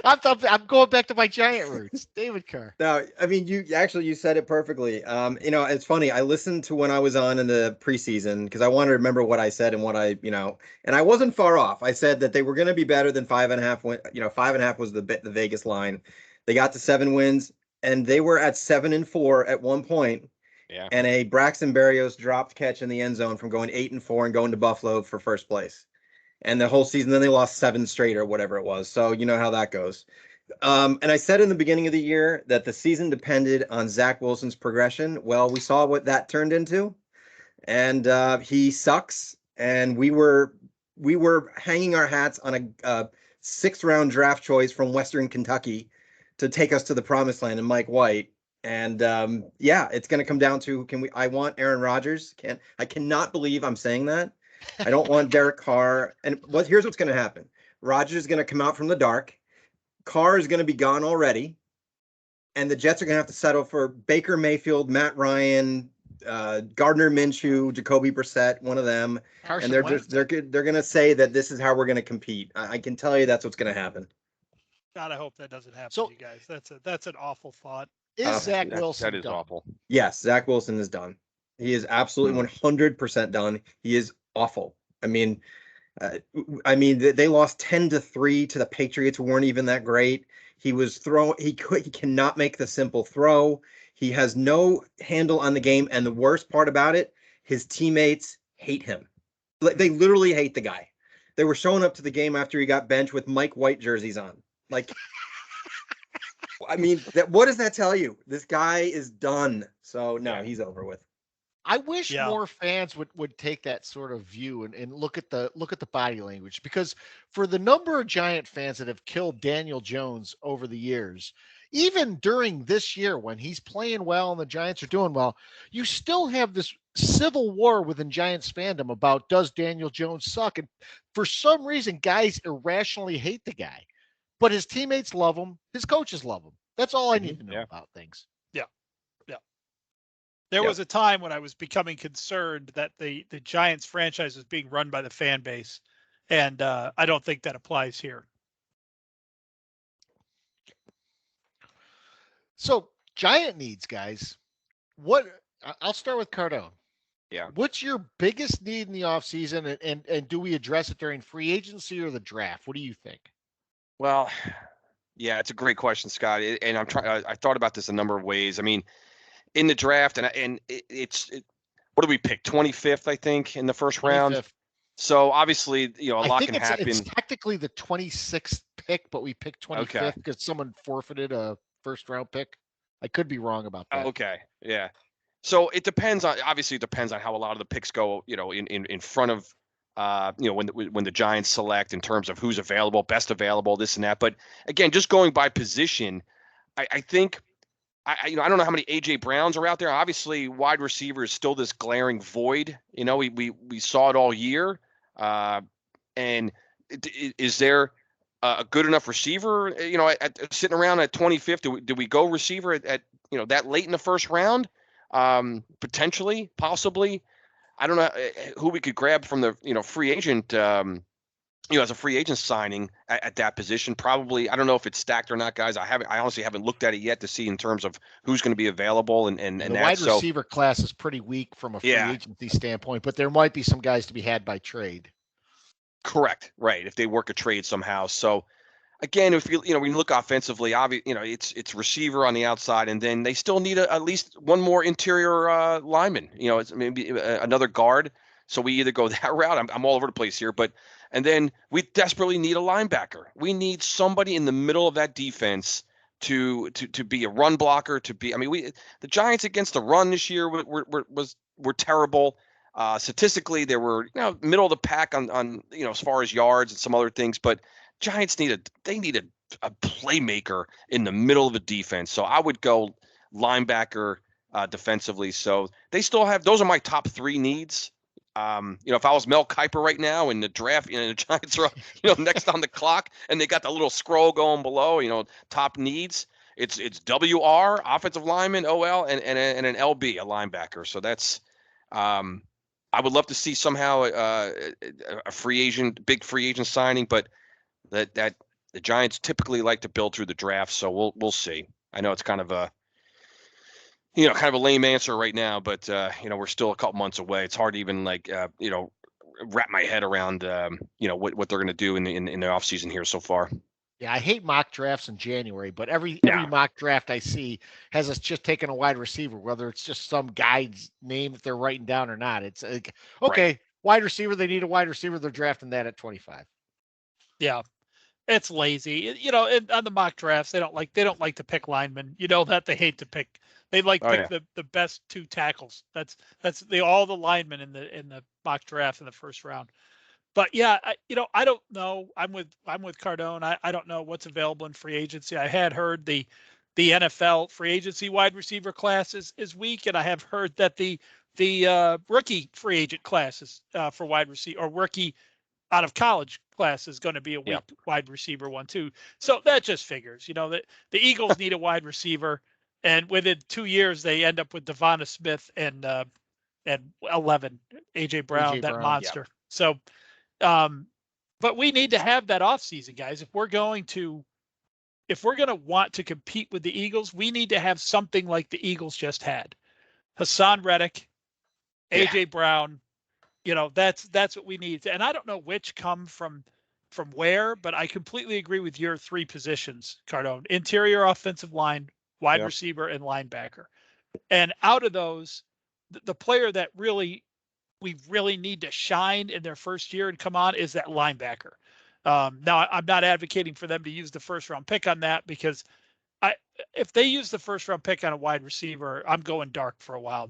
I'm going back to my Giant roots. David Carr. No, I mean, you said it perfectly. It's funny. I listened to when I was on in the preseason because I wanted to remember what I said and what and I wasn't far off. I said that they were going to be better than 5.5 win. 5.5 was the Vegas line. They got to 7 wins, and they were at 7-4 at one point. Yeah. And a Braxton Berrios dropped catch in the end zone from going 8-4 and going to Buffalo for first place. And the whole season, then they lost 7 straight or whatever it was. So you know how that goes. And I said in the beginning of the year that the season depended on Zach Wilson's progression. Well, we saw what that turned into, and he sucks. And we were hanging our hats on a 6th round draft choice from Western Kentucky to take us to the promised land, and Mike White. And it's going to come down to I want Aaron Rodgers. I cannot believe I'm saying that. I don't want Derek Carr. And here's what's going to happen. Rodgers is going to come out from the dark. Carr is going to be gone already. And the Jets are going to have to settle for Baker Mayfield, Matt Ryan, Gardner Minshew, Jacoby Brissett, one of them. Carson and they're going to say that this is how we're going to compete. I can tell you that's what's going to happen. God, I hope that doesn't happen So, to you guys. That's an awful thought. Is Zach Wilson that is done? awful. Yes, Zach Wilson is done. He is absolutely 100% done. He is awful. I mean, they lost 10-3 to the Patriots, who weren't even that great. He cannot make the simple throw. He has no handle on the game, and the worst part about it, his teammates hate him. They literally hate the guy. They were showing up to the game after he got benched with Mike White jerseys on. Like, I mean, what does that tell you? This guy is done. So no, he's over with. I wish more fans would take that sort of view and look at the body language, because for the number of Giant fans that have killed Daniel Jones over the years, even during this year when he's playing well and the Giants are doing well, you still have this civil war within Giants fandom about, does Daniel Jones suck? And for some reason, guys irrationally hate the guy, but his teammates love him. His coaches love him. That's all I need to know about things. There was a time when I was becoming concerned that the Giants franchise was being run by the fan base, and I don't think that applies here. So Giant needs, guys. I'll start with Cardone. Yeah. What's your biggest need in the offseason, and do we address it during free agency or the draft? What do you think? Well, yeah, it's a great question, Scott. And I thought about this a number of ways. I mean, in the draft, what do we pick? 25th, I think, in the first round. 25th. So obviously, a lot can happen. It's technically the 26th pick, but we picked 25th because someone forfeited a first round pick. I could be wrong about that. Okay, yeah. So it depends on how a lot of the picks go. In front of when the Giants select in terms of who's available, best available, this and that. But again, just going by position, I think. I don't know how many AJ Browns are out there. Obviously, wide receiver is still this glaring void. We saw it all year. And is there a good enough receiver? Sitting around at 25th, do we go receiver at that late in the first round? Potentially, possibly. I don't know who we could grab from the free agent. As a free agent signing at that position. Probably, I don't know if it's stacked or not, guys. I honestly haven't looked at it yet to see in terms of who's going to be available and the that. wide receiver class is pretty weak from a free agency standpoint, but there might be some guys to be had by trade. Correct. Right. If they work a trade somehow. So again, if when you look offensively, it's receiver on the outside, and then they still need at least one more interior lineman. It's maybe another guard. So we either go that route. I'm all over the place here, and then we desperately need a linebacker. We need somebody in the middle of that defense to be a run blocker. The Giants against the run this year were terrible. Statistically, they were middle of the pack on as far as yards and some other things, but Giants need a playmaker in the middle of the defense. So I would go linebacker defensively. So they still have those are my top 3 needs. If I was Mel Kiper right now in the draft, the Giants are next on the clock and they got the little scroll going below, top needs. It's WR, offensive lineman, OL, and an LB, a linebacker. So that's I would love to see somehow a big free agent signing, but that the Giants typically like to build through the draft, so we'll see. I know it's kind of a lame answer right now, but we're still a couple months away. It's hard to even wrap my head around what they're going to do in the offseason here so far. Yeah, I hate mock drafts in January, but every mock draft I see has us just taking a wide receiver, whether it's just some guy's name that they're writing down or not. It's like, okay, right. Wide receiver, they need a wide receiver, they're drafting that at 25. Yeah. It's lazy. On the mock drafts, they don't like to pick linemen. That they hate to pick. They pick the best 2 tackles. That's all the linemen in the mock draft in the first round. But yeah, I don't know. I'm with Cardone. I don't know what's available in free agency. I had heard the NFL free agency wide receiver class is weak, and I have heard that the rookie free agent classes for wide receiver or rookie out of college class is going to be a weak wide receiver one too. So that just figures, that the Eagles need a wide receiver, and within 2 years they end up with Devonta Smith and 11 AJ Brown, monster. Yeah. So, but we need to have that offseason, guys. If we're going to want to compete with the Eagles, we need to have something like the Eagles just had. Hassan Reddick, AJ Brown. That's what we need. And I don't know which come from where, but I completely agree with your 3 positions, Cardone: interior offensive line, wide receiver, and linebacker. And out of those, the player that we really need to shine in their first year and come on is that linebacker. Now, I'm not advocating for them to use the first round pick on that, because if they use the first round pick on a wide receiver, I'm going dark for a while.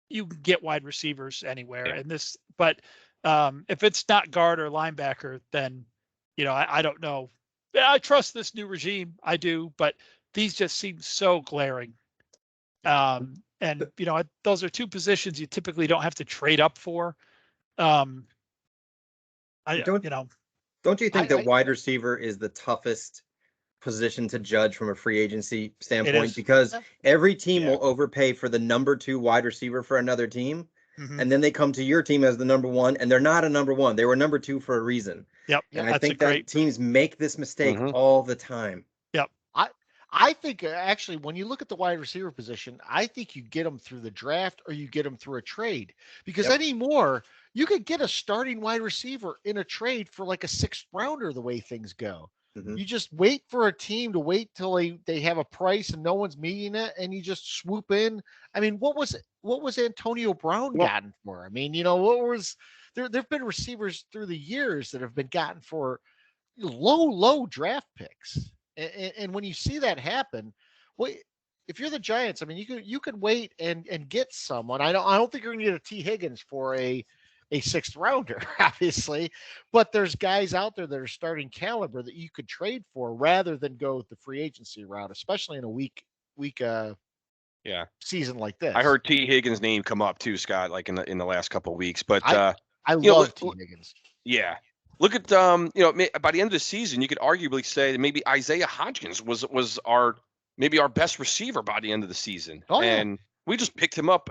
You can get wide receivers anywhere in this, but if it's not guard or linebacker, then I don't know. I trust this new regime, I do, but these just seem so glaring. And those are 2 positions you typically don't have to trade up for. Don't you think that wide receiver is the toughest position to judge from a free agency standpoint? Because every team will overpay for the number 2 wide receiver for another team. Mm-hmm. And then they come to your team as the number 1, and they're not a number 1. They were number 2 for a reason. Yep. And I think that teams make this mistake all the time. Yep. I think actually, when you look at the wide receiver position, I think you get them through the draft or you get them through a trade, because anymore you could get a starting wide receiver in a trade for like a 6th rounder the way things go. Mm-hmm. You just wait for a team to wait till they have a price and no one's meeting it, and you just swoop in. I mean, what was Antonio Brown gotten for? I mean, what was there've been receivers through the years that have been gotten for low draft picks. And when you see that happen, if you're the Giants, I mean, you can wait and get someone. I don't think you're going to get a T. Higgins for a 6th rounder, obviously, but there's guys out there that are starting caliber that you could trade for rather than go the free agency route, especially in a weak season like this. I heard T. Higgins' name come up too, Scott, like in the last couple of weeks. But I love T. Higgins. Yeah. Look at by the end of the season, you could arguably say that maybe Isaiah Hodgins was our best receiver by the end of the season, and we just picked him up,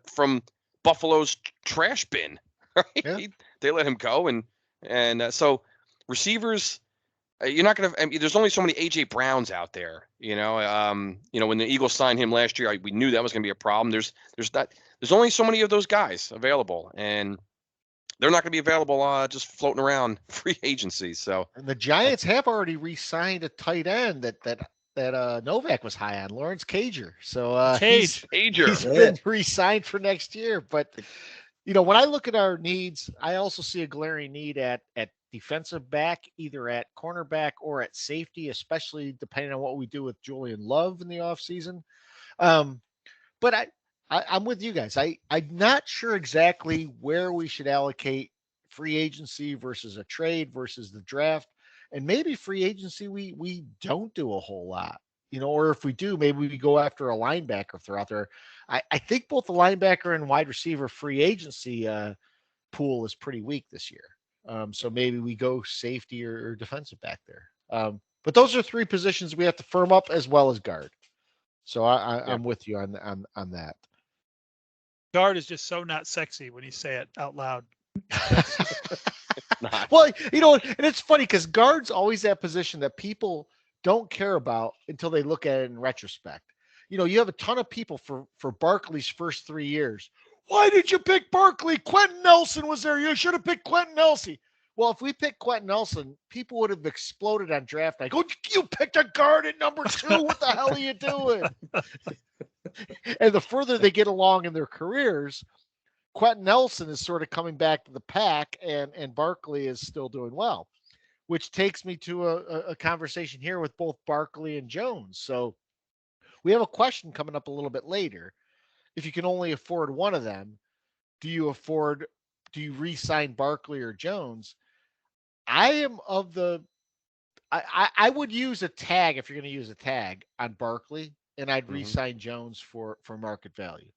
from Buffalo's trash bin. Right? Yeah. They let him go, and so receivers, you're not gonna. I mean, there's only so many AJ Browns out there. When the Eagles signed him last year, we knew that was gonna be a problem. There's only so many of those guys available, and they're not going to be available just floating around free agency. So, And the Giants have already re-signed a tight end that Novak was high on, Lawrence Cager. So Cage. he's Yeah. been re-signed for next year. But when I look at our needs, I also see a glaring need at defensive back, either at cornerback or at safety, especially depending on what we do with Julian Love in the offseason. But I'm with you guys. I'm not sure exactly where we should allocate free agency versus a trade versus the draft. And maybe free agency, we don't do a whole lot, or if we do, maybe we go after a linebacker if they're out there. I think both the linebacker and wide receiver free agency pool is pretty weak this year. So maybe we go safety or defensive back there. But those are three positions we have to firm up as well as guard. So I'm with you on that. Guard is just so not sexy when you say it out loud. Well, and it's funny because guard's always that position that people don't care about until they look at it in retrospect. You have a ton of people for Barkley's first 3 years. Why did you pick Barkley? Quentin Nelson was there. You should have picked Quentin Nelson. Well, if we picked Quentin Nelson, people would have exploded on draft night. Oh, you picked a guard at number 2. What the hell are you doing? And the further they get along in their careers, Quentin Nelson is sort of coming back to the pack, and Barkley is still doing well, which takes me to a conversation here with both Barkley and Jones. So we have a question coming up a little bit later. If you can only afford one of them, do you re-sign Barkley or Jones? I would use a tag if you're going to use a tag on Barkley, and I'd re-sign Jones for market value.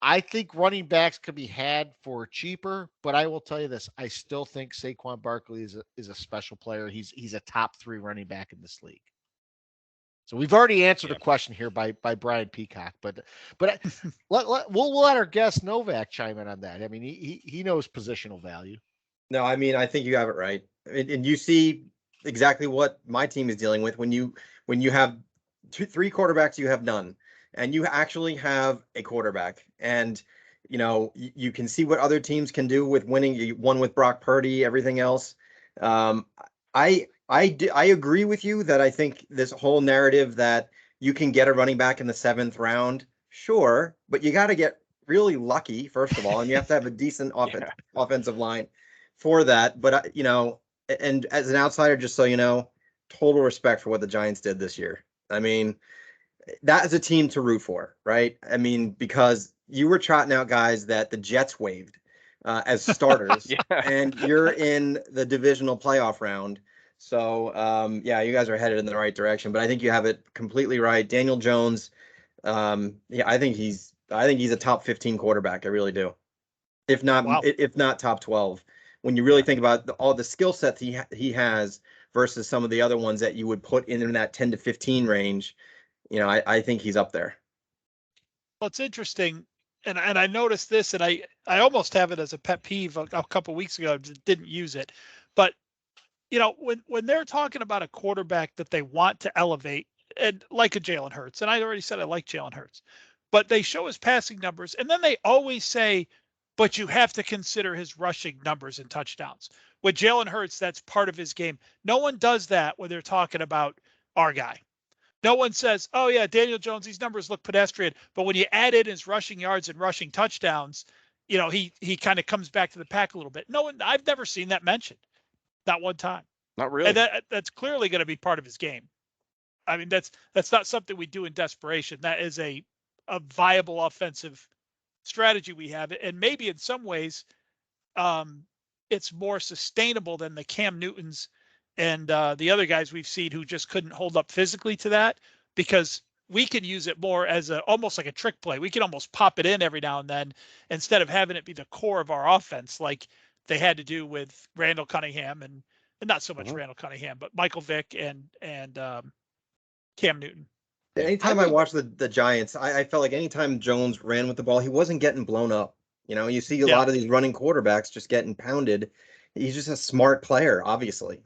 I think running backs could be had for cheaper, but I will tell you this: I still think Saquon Barkley is a special player. He's a top 3 running back in this league. So we've already answered a question here by Brian Peacock, but we'll let our guest Novak chime in on that. I mean, he knows positional value. No, I mean, I think you have it right, and you see exactly what my team is dealing with when you have 3 quarterbacks, you have none, and you actually have a quarterback, and you can see what other teams can do with winning. You won with Brock Purdy, everything else. I agree with you that I think this whole narrative that you can get a running back in the 7th round, sure, but you got to get really lucky, first of all, and you have to have a decent offensive line for that. But, and as an outsider, just so you know, total respect for what the Giants did this year. I mean, that is a team to root for, right? I mean, because you were trotting out guys that the Jets waived as starters, and you're in the divisional playoff round. So, you guys are headed in the right direction, but I think you have it completely right. Daniel Jones, I think he's a top 15 quarterback. I really do. If not top 12, when you really think about all the skill sets he has versus some of the other ones that you would put in that 10 to 15 range, I think he's up there. Well, it's interesting. And I noticed this, and I almost have it as a pet peeve a couple of weeks ago. I didn't use it, but when they're talking about a quarterback that they want to elevate, and like a Jalen Hurts, and I already said I like Jalen Hurts, but they show his passing numbers, and then they always say, but you have to consider his rushing numbers and touchdowns. With Jalen Hurts, that's part of his game. No one does that when they're talking about our guy. No one says, oh, yeah, Daniel Jones, these numbers look pedestrian. But when you add in his rushing yards and rushing touchdowns, he kind of comes back to the pack a little bit. I've never seen that mentioned. Not one time. Not really. And that's clearly going to be part of his game. I mean, that's not something we do in desperation. That is a viable offensive strategy we have. And maybe in some ways, it's more sustainable than the Cam Newtons and the other guys we've seen who just couldn't hold up physically to that, because we can use it more as almost like a trick play. We can almost pop it in every now and then instead of having it be the core of our offense, like they had to do with Randall Cunningham and not so much Randall Cunningham, but Michael Vick and Cam Newton. Anytime I watched the Giants, I felt like anytime Jones ran with the ball, he wasn't getting blown up. You see a lot of these running quarterbacks just getting pounded. He's just a smart player, obviously.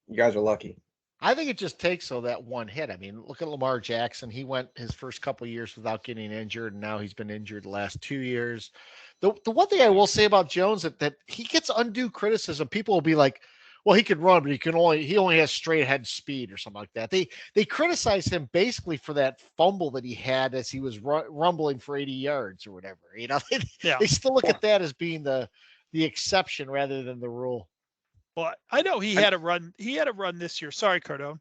You guys are lucky. I think it just takes that one hit. I mean, look at Lamar Jackson. He went his first couple of years without getting injured, and now he's been injured the last 2 years. The one thing I will say about Jones that he gets undue criticism. People will be like, well, he can run, but he only has straight ahead speed or something like that. They criticize him basically for that fumble that he had as he was rumbling for 80 yards or whatever. They still look at that as being the exception rather than the rule. Well, I know he had a run. He had a run this year. Sorry, Cardone.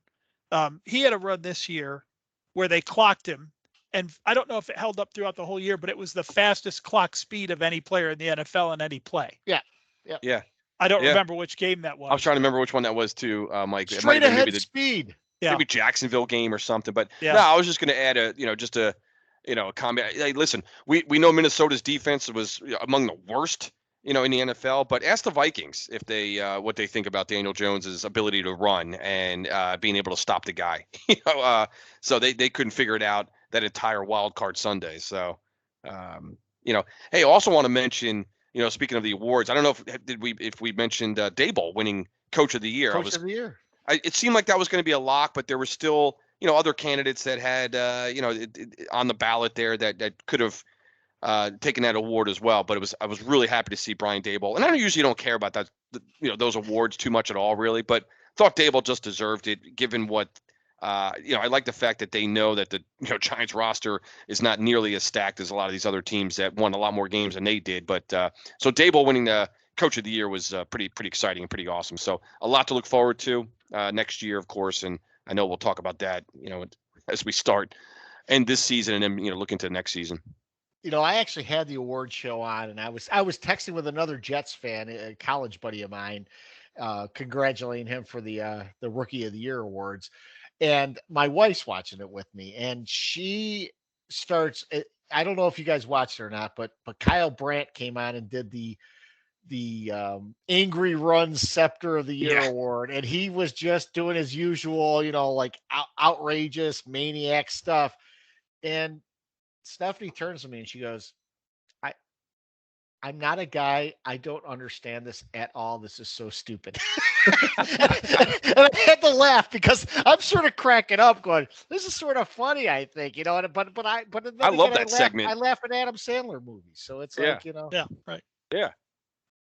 He had a run this year where they clocked him. And I don't know if it held up throughout the whole year, but it was the fastest clock speed of any player in the NFL in any play. Yeah. I don't remember which game that was. I was trying to remember which one that was too, Mike. Straight ahead speed. Maybe Jacksonville game or something. But no, I was just going to add a comment. Hey, listen, we know Minnesota's defense was among the worst, in the NFL. But ask the Vikings if they what they think about Daniel Jones's ability to run and being able to stop the guy. So they couldn't figure it out that entire wild card Sunday. So, hey, I also want to mention, speaking of the awards, I don't know if we mentioned Daboll winning Coach of the Year. Coach of the Year. It seemed like that was going to be a lock, but there were still, other candidates that had, on the ballot there that could have taken that award as well. But I was really happy to see Brian Daboll, and I usually don't care about that, those awards too much at all, really. But thought Daboll just deserved it, given what. I like the fact that they know that the Giants roster is not nearly as stacked as a lot of these other teams that won a lot more games than they did. But so Daboll winning the Coach of the Year was pretty exciting and pretty awesome. So a lot to look forward to next year, of course. And I know we'll talk about that, as we start and this season and then look into next season. I actually had the award show on, and I was texting with another Jets fan, a college buddy of mine, congratulating him for the Rookie of the Year awards. And my wife's watching it with me, and she starts. I don't know if you guys watched it or not, but Kyle Brandt came on and did the Angry Runs Scepter of the Year award, and he was just doing his usual, like outrageous maniac stuff. And Stephanie turns to me and she goes, I'm not a guy. I don't understand this at all. This is so stupid. And I had to laugh because I'm sort of cracking up going, this is sort of funny, I think, but I love that segment. I laugh at Adam Sandler movies. So it's like, Yeah, right. Yeah.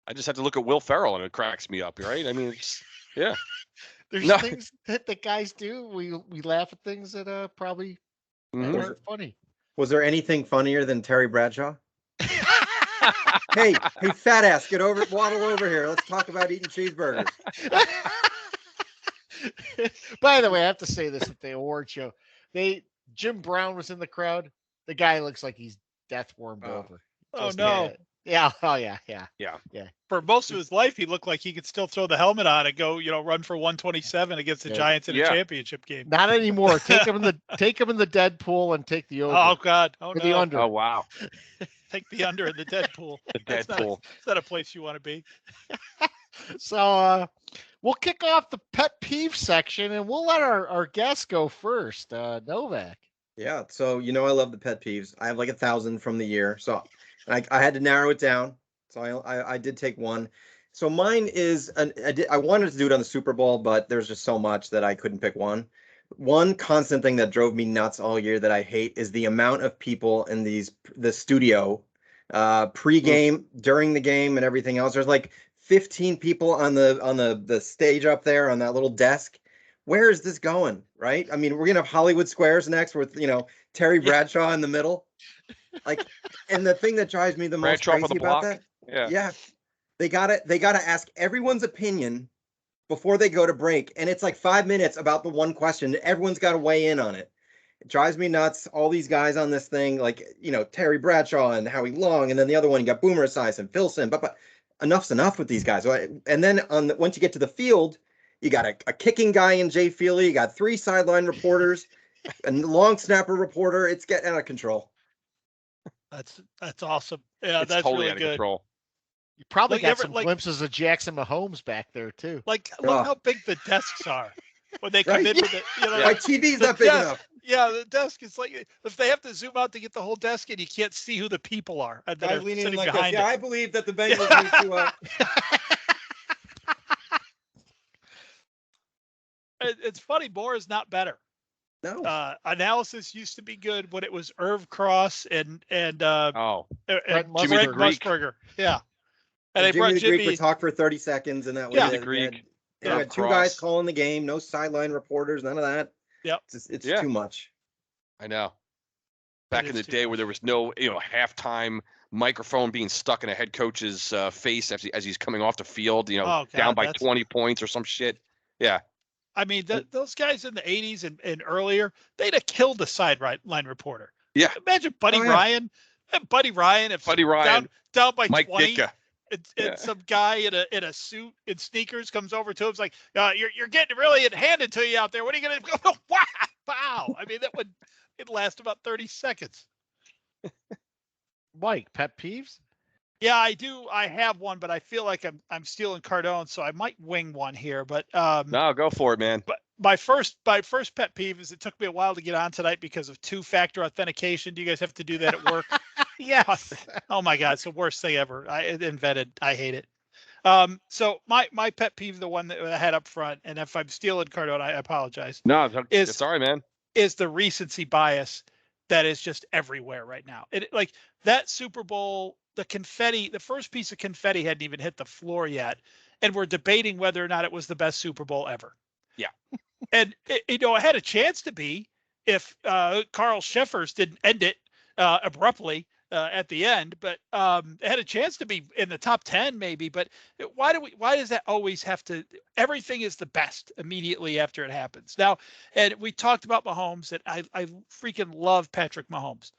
I just have to look at Will Ferrell and it cracks me up, right? I mean, there's things that the guys do. We laugh at things that probably aren't funny. Was there anything funnier than Terry Bradshaw? Hey, fat ass, waddle over here. Let's talk about eating cheeseburgers. By the way, I have to say this at the award show. Jim Brown was in the crowd. The guy looks like he's death warmed over. Oh no. Yeah. Oh yeah. For most of his life, he looked like he could still throw the helmet on and go, run for 127 against the Giants in a championship game. Not anymore. Take him in the Deadpool and take the over. Oh God. Oh no. The under. Oh wow. Take the under in the Deadpool. It's not a place you want to be. So we'll kick off the pet peeve section, and we'll let our guest go first. Novak. Yeah. So I love the pet peeves. I have like 1,000 from the year. So I had to narrow it down. So I did take one. So mine is I wanted to do it on the Super Bowl, but there's just so much that I couldn't pick one. One constant thing that drove me nuts all year that I hate is the amount of people in the studio pre-game, during the game, and everything else. There's like 15 people on the stage up there on that little desk. Where is this going? Right? I mean, we're gonna have Hollywood Squares next with Terry Bradshaw in the middle. Like, and the thing that drives me the most crazy about that, they gotta ask everyone's opinion before they go to break, and it's like 5 minutes about the one question. Everyone's got to weigh in on it. It drives me nuts. All these guys on this thing, like Terry Bradshaw and Howie Long, and then the other one you got Boomer Esiason, Philson. But enough's enough with these guys. And then once you get to the field, you got a kicking guy in Jay Feely. You got 3 sideline reporters, a long snapper reporter. It's getting out of control. That's awesome. Yeah, it's that's totally really out of good. Control. You probably got some glimpses of Jackson Mahomes back there too. Look how big the desks are when they come in with it. My TV's not big enough. Yeah, the desk is like if they have to zoom out to get the whole desk in, you can't see who the people are that are sitting like behind it. Yeah, I believe that the Bengals need to. It's funny. More is not better. No. Analysis used to be good when it was Irv Cross and Brent Jimmy the Greek. Musburger. Yeah. And And they Jimmy brought the Greek Jimmy. would talk for 30 seconds, and that was Yeah. it. The Greek. You had two guys calling the game, no sideline reporters, none of that. Yep. It's too much. I know. Back in the day where there was no, halftime microphone being stuck in a head coach's face as he's coming off the field, down by 20 points or some shit. Yeah. I mean, those guys in the 80s and earlier, they'd have killed a sideline reporter. Yeah. Imagine Buddy Ryan. Buddy Ryan, down by Mike 20, Ditka. and some guy in a suit and sneakers comes over to him. It's like, you're getting really handed to you out there. What are you going to go? Wow. I mean, it'd last about 30 seconds. Mike, pet peeves? Yeah, I do. I have one, but I feel like I'm stealing Cardone, so I might wing one here. But no, go for it, man. But my first pet peeve is it took me a while to get on tonight because of 2-factor authentication. Do you guys have to do that at work? Yes. Oh my God, it's the worst thing ever. I invented. I hate it. So my pet peeve, the one that I had up front, and if I'm stealing Cardone, I apologize. No, it's all right, man. Is the recency bias that is just everywhere right now. Like that Super Bowl. The first piece of confetti hadn't even hit the floor yet. And we're debating whether or not it was the best Super Bowl ever. Yeah. And, it had a chance to be if Carl Schaeffer's didn't end it abruptly at the end. But it had a chance to be in the top 10 maybe. But why does that always have to – everything is the best immediately after it happens. Now, and we talked about Mahomes, and I freaking love Patrick Mahomes.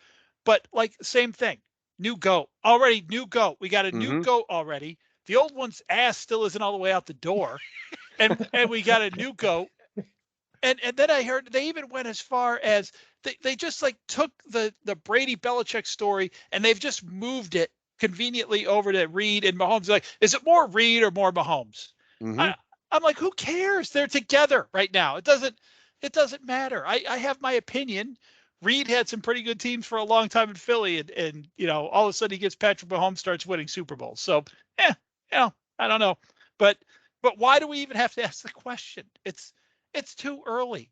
But, like, same thing. New GOAT. Already new GOAT. We got a new GOAT already. The old one's ass still isn't all the way out the door. And we got a new GOAT. And then I heard they even went as far as they just like took the Brady Belichick story and they've just moved it conveniently over to Reed and Mahomes. Like, is it more Reed or more Mahomes? I'm like, who cares? They're together right now. It doesn't matter. I have my opinion. Reed had some pretty good teams for a long time in Philly, and all of a sudden he gets Patrick Mahomes, starts winning Super Bowls. So, I don't know, but why do we even have to ask the question? It's too early.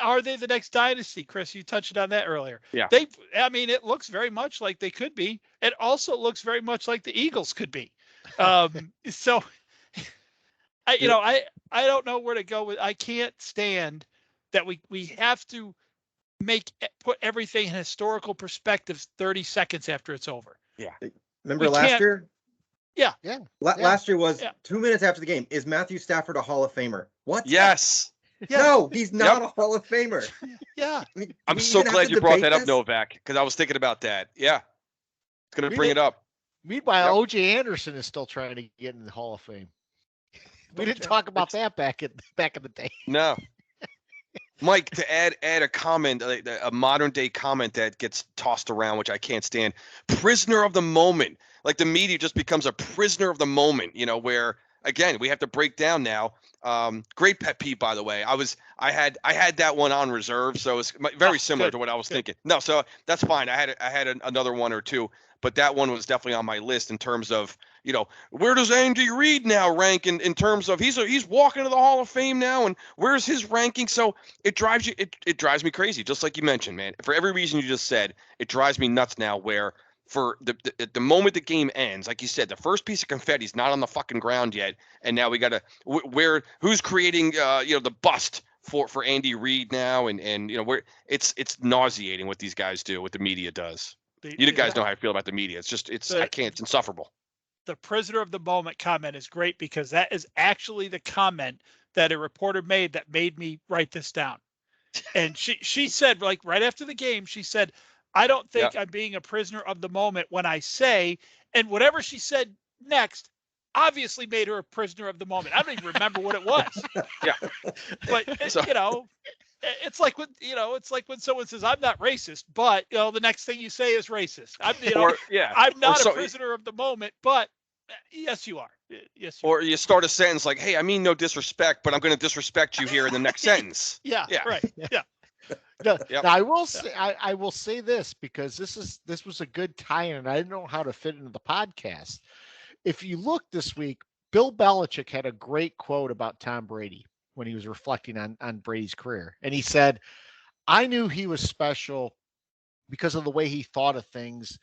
Are they the next dynasty? Chris, you touched on that earlier. Yeah. It looks very much like they could be. It also looks very much like the Eagles could be. So, I don't know where to go with. I can't stand that we have to put everything in historical perspective 30 seconds after it's over. Yeah. Remember last year? Yeah. Last year was 2 minutes after the game. Is Matthew Stafford a Hall of Famer? What? Yes. No, he's not a Hall of Famer. Yeah. I'm so glad you brought that up, Novak, because I was thinking about that. Yeah. It's going to bring it up. Meanwhile, O.J. Anderson is still trying to get in the Hall of Fame. We didn't talk about that back in the day. No. Mike, to add a comment, a modern day comment that gets tossed around, which I can't stand. Prisoner of the moment. Like the media just becomes a prisoner of the moment, where again, we have to break down now. Great pet peeve, by the way. I had that one on reserve, so it's very similar to what I was thinking. No, so that's fine. I had another one or two, but that one was definitely on my list in terms of, where does Andy Reid now rank in terms of he's walking to the Hall of Fame now, and where's his ranking? So it drives me crazy, just like you mentioned, man. For every reason you just said, it drives me nuts now. Where for the moment the game ends, like you said, the first piece of confetti is not on the fucking ground yet, and now we got to who's creating the bust for Andy Reid now, and where it's nauseating what these guys do, what the media does. You guys know how I feel about the media. I can't. It's insufferable. The prisoner of the moment comment is great because that is actually the comment that a reporter made that made me write this down. And she said, like right after the game, she said, I don't think I'm being a prisoner of the moment when I say, and whatever she said next obviously made her a prisoner of the moment. I don't even remember what it was. Yeah. But it's like when someone says, I'm not racist, but the next thing you say is racist. I'm not a prisoner of the moment, but yes, you are. Yes. Or you start a sentence like, hey, I mean no disrespect, but I'm going to disrespect you here in the next sentence. Yeah. Right. Yeah. Now, I will say this because this was a good tie-in, and I didn't know how to fit into the podcast. If you look this week, Bill Belichick had a great quote about Tom Brady. when he was reflecting on Brady's career. And he said, I knew he was special because of the way he thought of things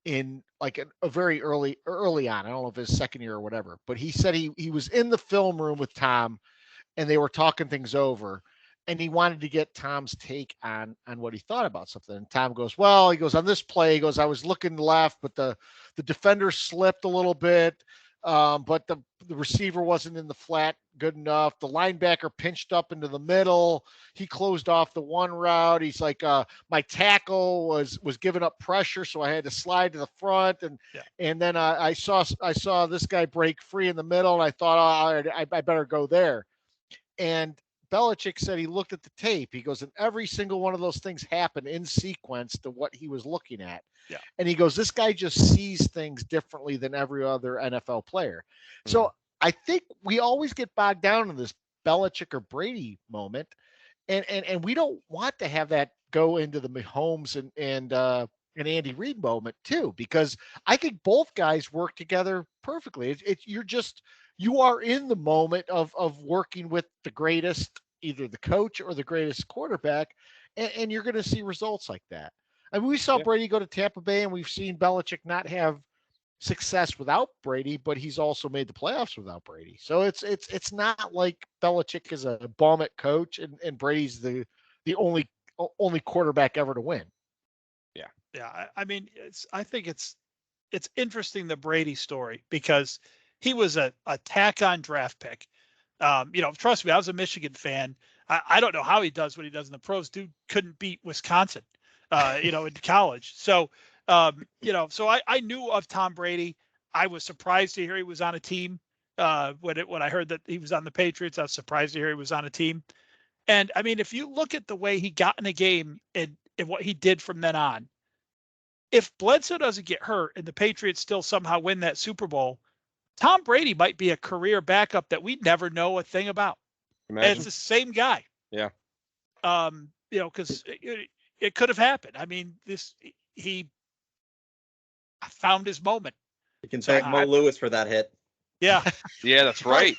in like a very early on. I don't know if his second year or whatever, but he said he was in the film room with Tom and they were talking things over. And he wanted to get Tom's take on what he thought about something. And Tom goes, well, he goes, on this play, he goes, I was looking left, but the defender slipped a little bit, but the receiver wasn't in the flat good enough. The linebacker pinched up into the middle. He closed off the one route. He's like, my tackle was giving up pressure, so I had to slide to the front. And then I saw this guy break free in the middle, and I thought, I better go there. And Belichick said he looked at the tape. He goes, and every single one of those things happened in sequence to what he was looking at. Yeah. And he goes, this guy just sees things differently than every other NFL player. Mm-hmm. So I think we always get bogged down in this Belichick or Brady moment. And we don't want to have that go into the Mahomes and Andy Reid moment too, because I think both guys work together perfectly. You are in the moment of working with the greatest, either the coach or the greatest quarterback, and you're going to see results like that. I mean, we saw Brady go to Tampa Bay, and we've seen Belichick not have success without Brady, but he's also made the playoffs without Brady. So it's not like Belichick is a bum at coach, and Brady's the only quarterback ever to win. Yeah. I mean, I think it's interesting, the Brady story, because he was a tack-on draft pick. Trust me, I was a Michigan fan. I don't know how he does what he does in the pros. Dude couldn't beat Wisconsin, in college. So, so I knew of Tom Brady. I was surprised to hear he was on a team. When I heard that he was on the Patriots, I was surprised to hear he was on a team. And I mean, if you look at the way he got in a game and what he did from then on, if Bledsoe doesn't get hurt and the Patriots still somehow win that Super Bowl, Tom Brady might be a career backup that we never know a thing about. And it's the same guy. Yeah. Because it could have happened. I mean, he found his moment. You can thank Mo Lewis for that hit. Yeah. Yeah, that's right.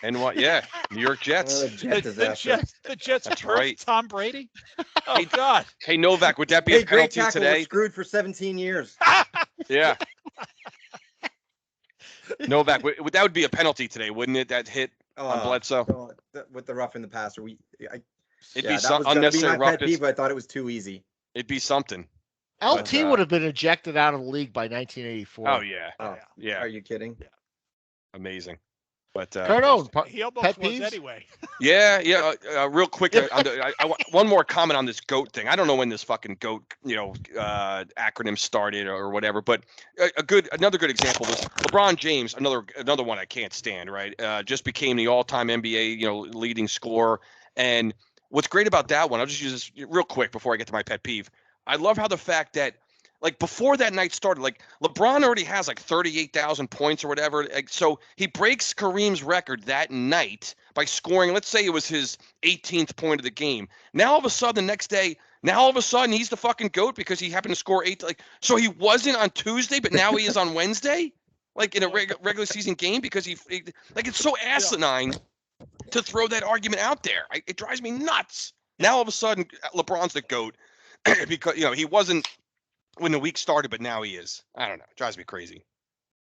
And what? Yeah, New York Jets. The Jets that's hurt right. Tom Brady. Oh God. Hey Novak, would that be a penalty great today? We're screwed for 17 years. Yeah. Novak, that would be a penalty today, wouldn't it? That hit on Bledsoe with the rough in the passer. It'd be some unnecessary roughness. Pet peeve, but I thought it was too easy. It'd be something. LT would have been ejected out of the league by 1984. Oh yeah. Yeah. Are you kidding? Yeah. Amazing. But Cardone, he almost pet was peeves? Anyway. Yeah. Real quick, one more comment on this GOAT thing. I don't know when this fucking GOAT, acronym started or whatever, but another good example was LeBron James. Another one I can't stand. Right, just became the all-time NBA leading scorer. And what's great about that one, I'll just use this real quick before I get to my pet peeve. I love how the fact that, like, before that night started, like, LeBron already has like 38,000 points or whatever. Like, so he breaks Kareem's record that night by scoring, let's say it was his 18th point of the game. Now all of a sudden the next day, he's the fucking GOAT because he happened to score 8. Like, so he wasn't on Tuesday, but now he is on Wednesday, like in a regular season game, because it's so asinine to throw that argument out there. It drives me nuts. Now all of a sudden LeBron's the GOAT because he wasn't when the week started, but now he is. I don't know. It drives me crazy.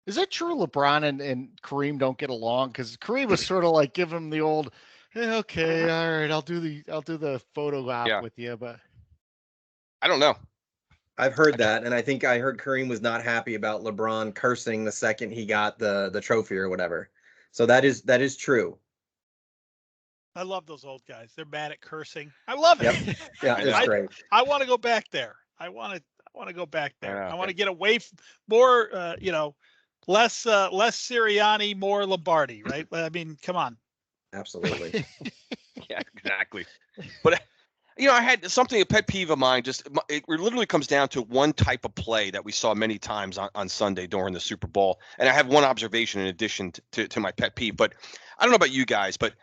Is it true LeBron and Kareem don't get along? Because Kareem was sort of like giving him the old, okay, all right, I'll do the photo op with you, but I don't know. I've heard that, and I think I heard Kareem was not happy about LeBron cursing the second he got the trophy or whatever. So that is true. I love those old guys. They're mad at cursing. I love it. Yep. Yeah, it's great. I want to go back there. I want to go back there. I want to get away from more, less Sirianni, more Lombardi, right? I mean, come on. Absolutely. Yeah, exactly. But I had something, a pet peeve of mine. It literally comes down to one type of play that we saw many times on Sunday during the Super Bowl. And I have one observation in addition to my pet peeve. But I don't know about you guys, but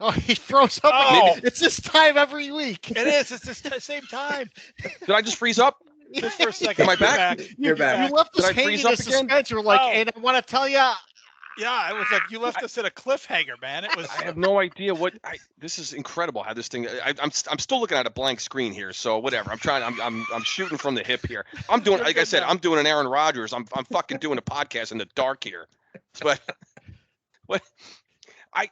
oh, he throws up. Oh. It's this time every week. It is. It's the same time. Did I just freeze up? Just for a second. Am I back? You're back. You left us Did I hanging freeze in up again? suspense. You're like, and I want to tell you, Yeah, I was like, you left us at a cliffhanger, man. It was. I have no idea what. This is incredible how this thing. I'm still looking at a blank screen here. So whatever. I'm shooting from the hip here. I'm doing, like I said, I'm doing an Aaron Rodgers. I'm fucking doing a podcast in the dark here. But what I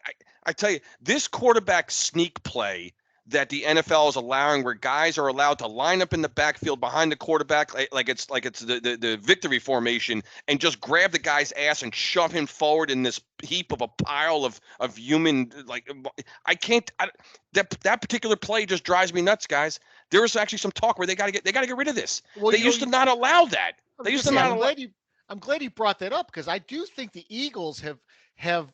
tell you, this quarterback sneak play that the NFL is allowing, where guys are allowed to line up in the backfield behind the quarterback like it's the victory formation, and just grab the guy's ass and shove him forward in this heap of a pile of human, like, that particular play just drives me nuts, guys. There was actually some talk where they got to get rid of this. Well, they used to not allow that. They used to not allow. I'm glad you brought that up, because I do think the Eagles have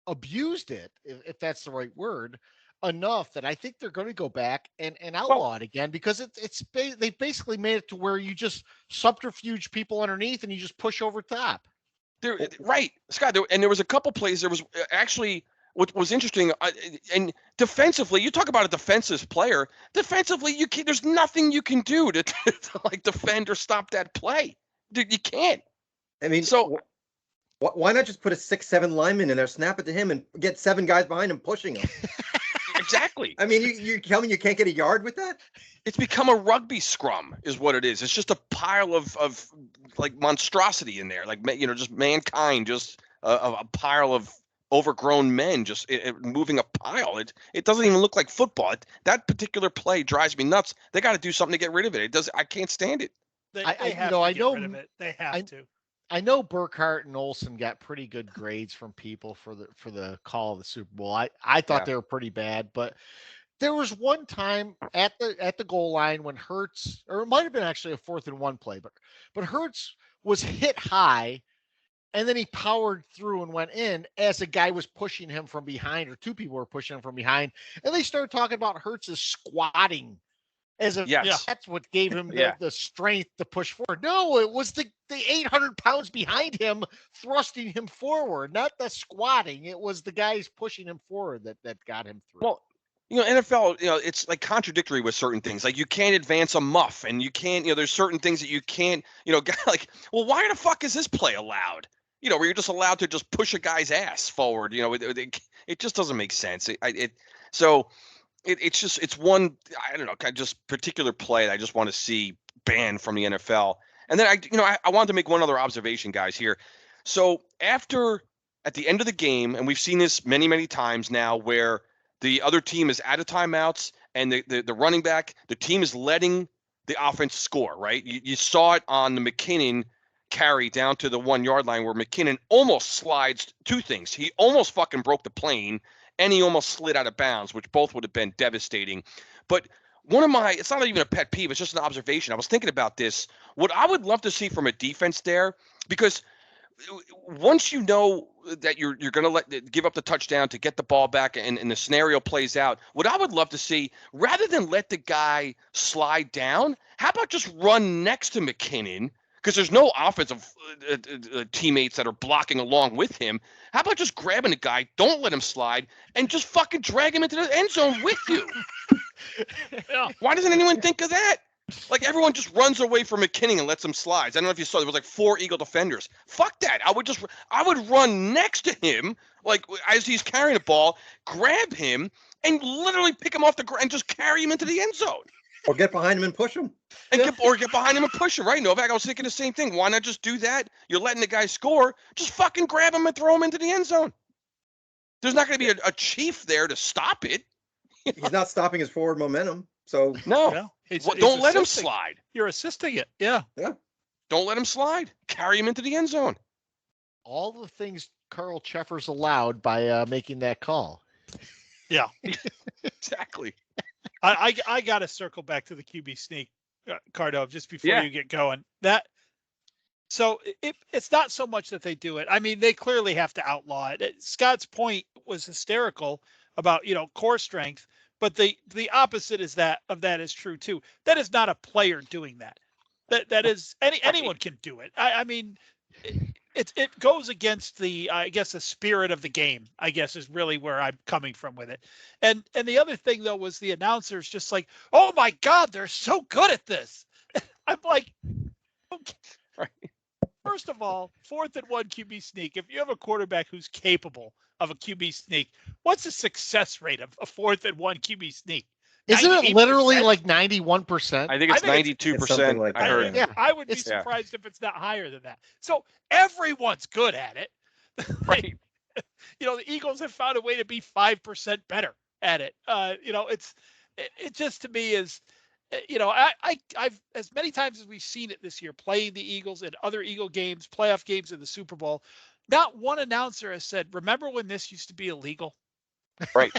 abused it, if that's the right word, enough that I think they're going to go back and outlaw it again, because they basically made it to where you just subterfuge people underneath and you just push over top. Right, Scott. And there was a couple plays. There was actually what was interesting, and defensively, you talk about a defensive player. Defensively, there's nothing you can do to like defend or stop that play. Dude, you can't. I mean, so why not just put a 6'7" lineman in there, snap it to him, and get 7 guys behind him pushing him? Exactly. I mean, you tell me you can't get a yard with that? It's become a rugby scrum, is what it is. It's just a pile of like monstrosity in there, like, just mankind, just a pile of overgrown men, just moving a pile. It doesn't even look like football. That particular play drives me nuts. They got to do something to get rid of it. I can't stand it. They have to get rid of it. They have to. I know Burkhart and Olsen got pretty good grades from people for the call of the Super Bowl. I thought they were pretty bad, but there was one time at the goal line when Hurts, or it might have been actually a 4th and 1 play, but Hurts was hit high, and then he powered through and went in as a guy was pushing him from behind, or 2 people were pushing him from behind, and they started talking about Hurts as squatting. As if that's what gave him the strength to push forward. No, it was the 800 pounds behind him thrusting him forward, not the squatting. It was the guys pushing him forward that got him through. Well, NFL, it's like contradictory with certain things. Like, you can't advance a muff, and you can't, there's certain things that you can't, like, well, why the fuck is this play allowed? Where you're just allowed to just push a guy's ass forward. It just doesn't make sense. It's one, I don't know, kind of just particular play that I just want to see banned from the NFL. And then I wanted to make one other observation, guys, here. So at the end of the game, and we've seen this many, many times now, where the other team is out of timeouts, and the running back, the team is letting the offense score, right? You saw it on the McKinnon carry down to the 1 yard line, where McKinnon almost slides 2 things. He almost fucking broke the plane, and he almost slid out of bounds, which both would have been devastating. But it's not even a pet peeve, it's just an observation. I was thinking about this. What I would love to see from a defense there, because once you know that you're going to give up the touchdown to get the ball back, and the scenario plays out, what I would love to see, rather than let the guy slide down, how about just run next to McKinnon? Because there's no offensive teammates that are blocking along with him. How about just grabbing a guy, don't let him slide, and just fucking drag him into the end zone with you? Why doesn't anyone think of that? Like, everyone just runs away from McKinnon and lets him slide. I don't know if you saw, there was like 4 Eagle defenders. Fuck that. I would run next to him, like, as he's carrying the ball, grab him, and literally pick him off the ground and just carry him into the end zone. Or get behind him and push him. Get behind him and push him, right, Novak? I was thinking the same thing. Why not just do that? You're letting the guy score. Just fucking grab him and throw him into the end zone. There's not going to be a chief there to stop it. He's not stopping his forward momentum. So no. Don't let him slide. You're assisting it. Yeah. Don't let him slide. Carry him into the end zone. All the things Carl Cheffers allowed by making that call. Yeah. Exactly. I got to circle back to the QB sneak, Cardone, just before you get going. So it's not so much that they do it. I mean, they clearly have to outlaw it. Scott's point was hysterical about, core strength, but the opposite is that is true too. That is not a player doing that. That is anyone can do it. I mean, it goes against the spirit of the game, I guess, is really where I'm coming from with it. And the other thing though was the announcers just like, oh my God, they're so good at this. I'm like, okay. Right. First of all, 4th and 1 QB sneak. If you have a quarterback who's capable of a QB sneak, what's the success rate of a 4th and 1 QB sneak? Isn't it 98%? literally like 91%? I think it's 92%. like I that, heard. yeah. I would be It's- surprised if it's not higher than that. So everyone's good at it. Right. The Eagles have found a way to be 5% better at it. It just to me is, I've as many times as we've seen it this year, playing the Eagles in other Eagle games, playoff games in the Super Bowl, not one announcer has said, "Remember when this used to be illegal?" Right.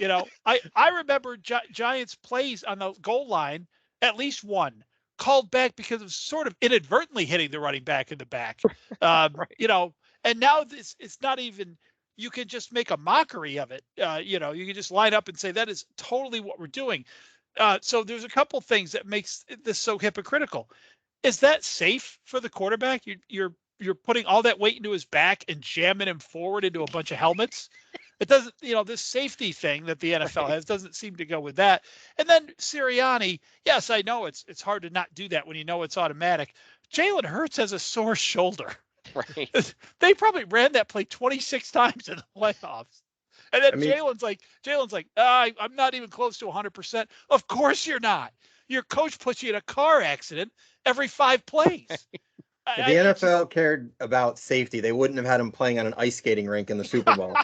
I remember Giants plays on the goal line, at least one called back because of sort of inadvertently hitting the running back in the back. Right. And now it's not even, you can just make a mockery of it. You can just line up and say that is totally what we're doing. So there's a couple things that makes this so hypocritical. Is that safe for the quarterback? You're putting all that weight into his back and jamming him forward into a bunch of helmets. It doesn't, this safety thing that the NFL has doesn't seem to go with that. And then Sirianni, yes, I know it's hard to not do that when you know it's automatic. Jalen Hurts has a sore shoulder. Right. They probably ran that play 26 times in the playoffs. And then Jalen's like, I'm not even close to 100%. Of course you're not. Your coach puts you in a car accident every 5 plays. If the NFL cared about safety, they wouldn't have had him playing on an ice skating rink in the Super Bowl.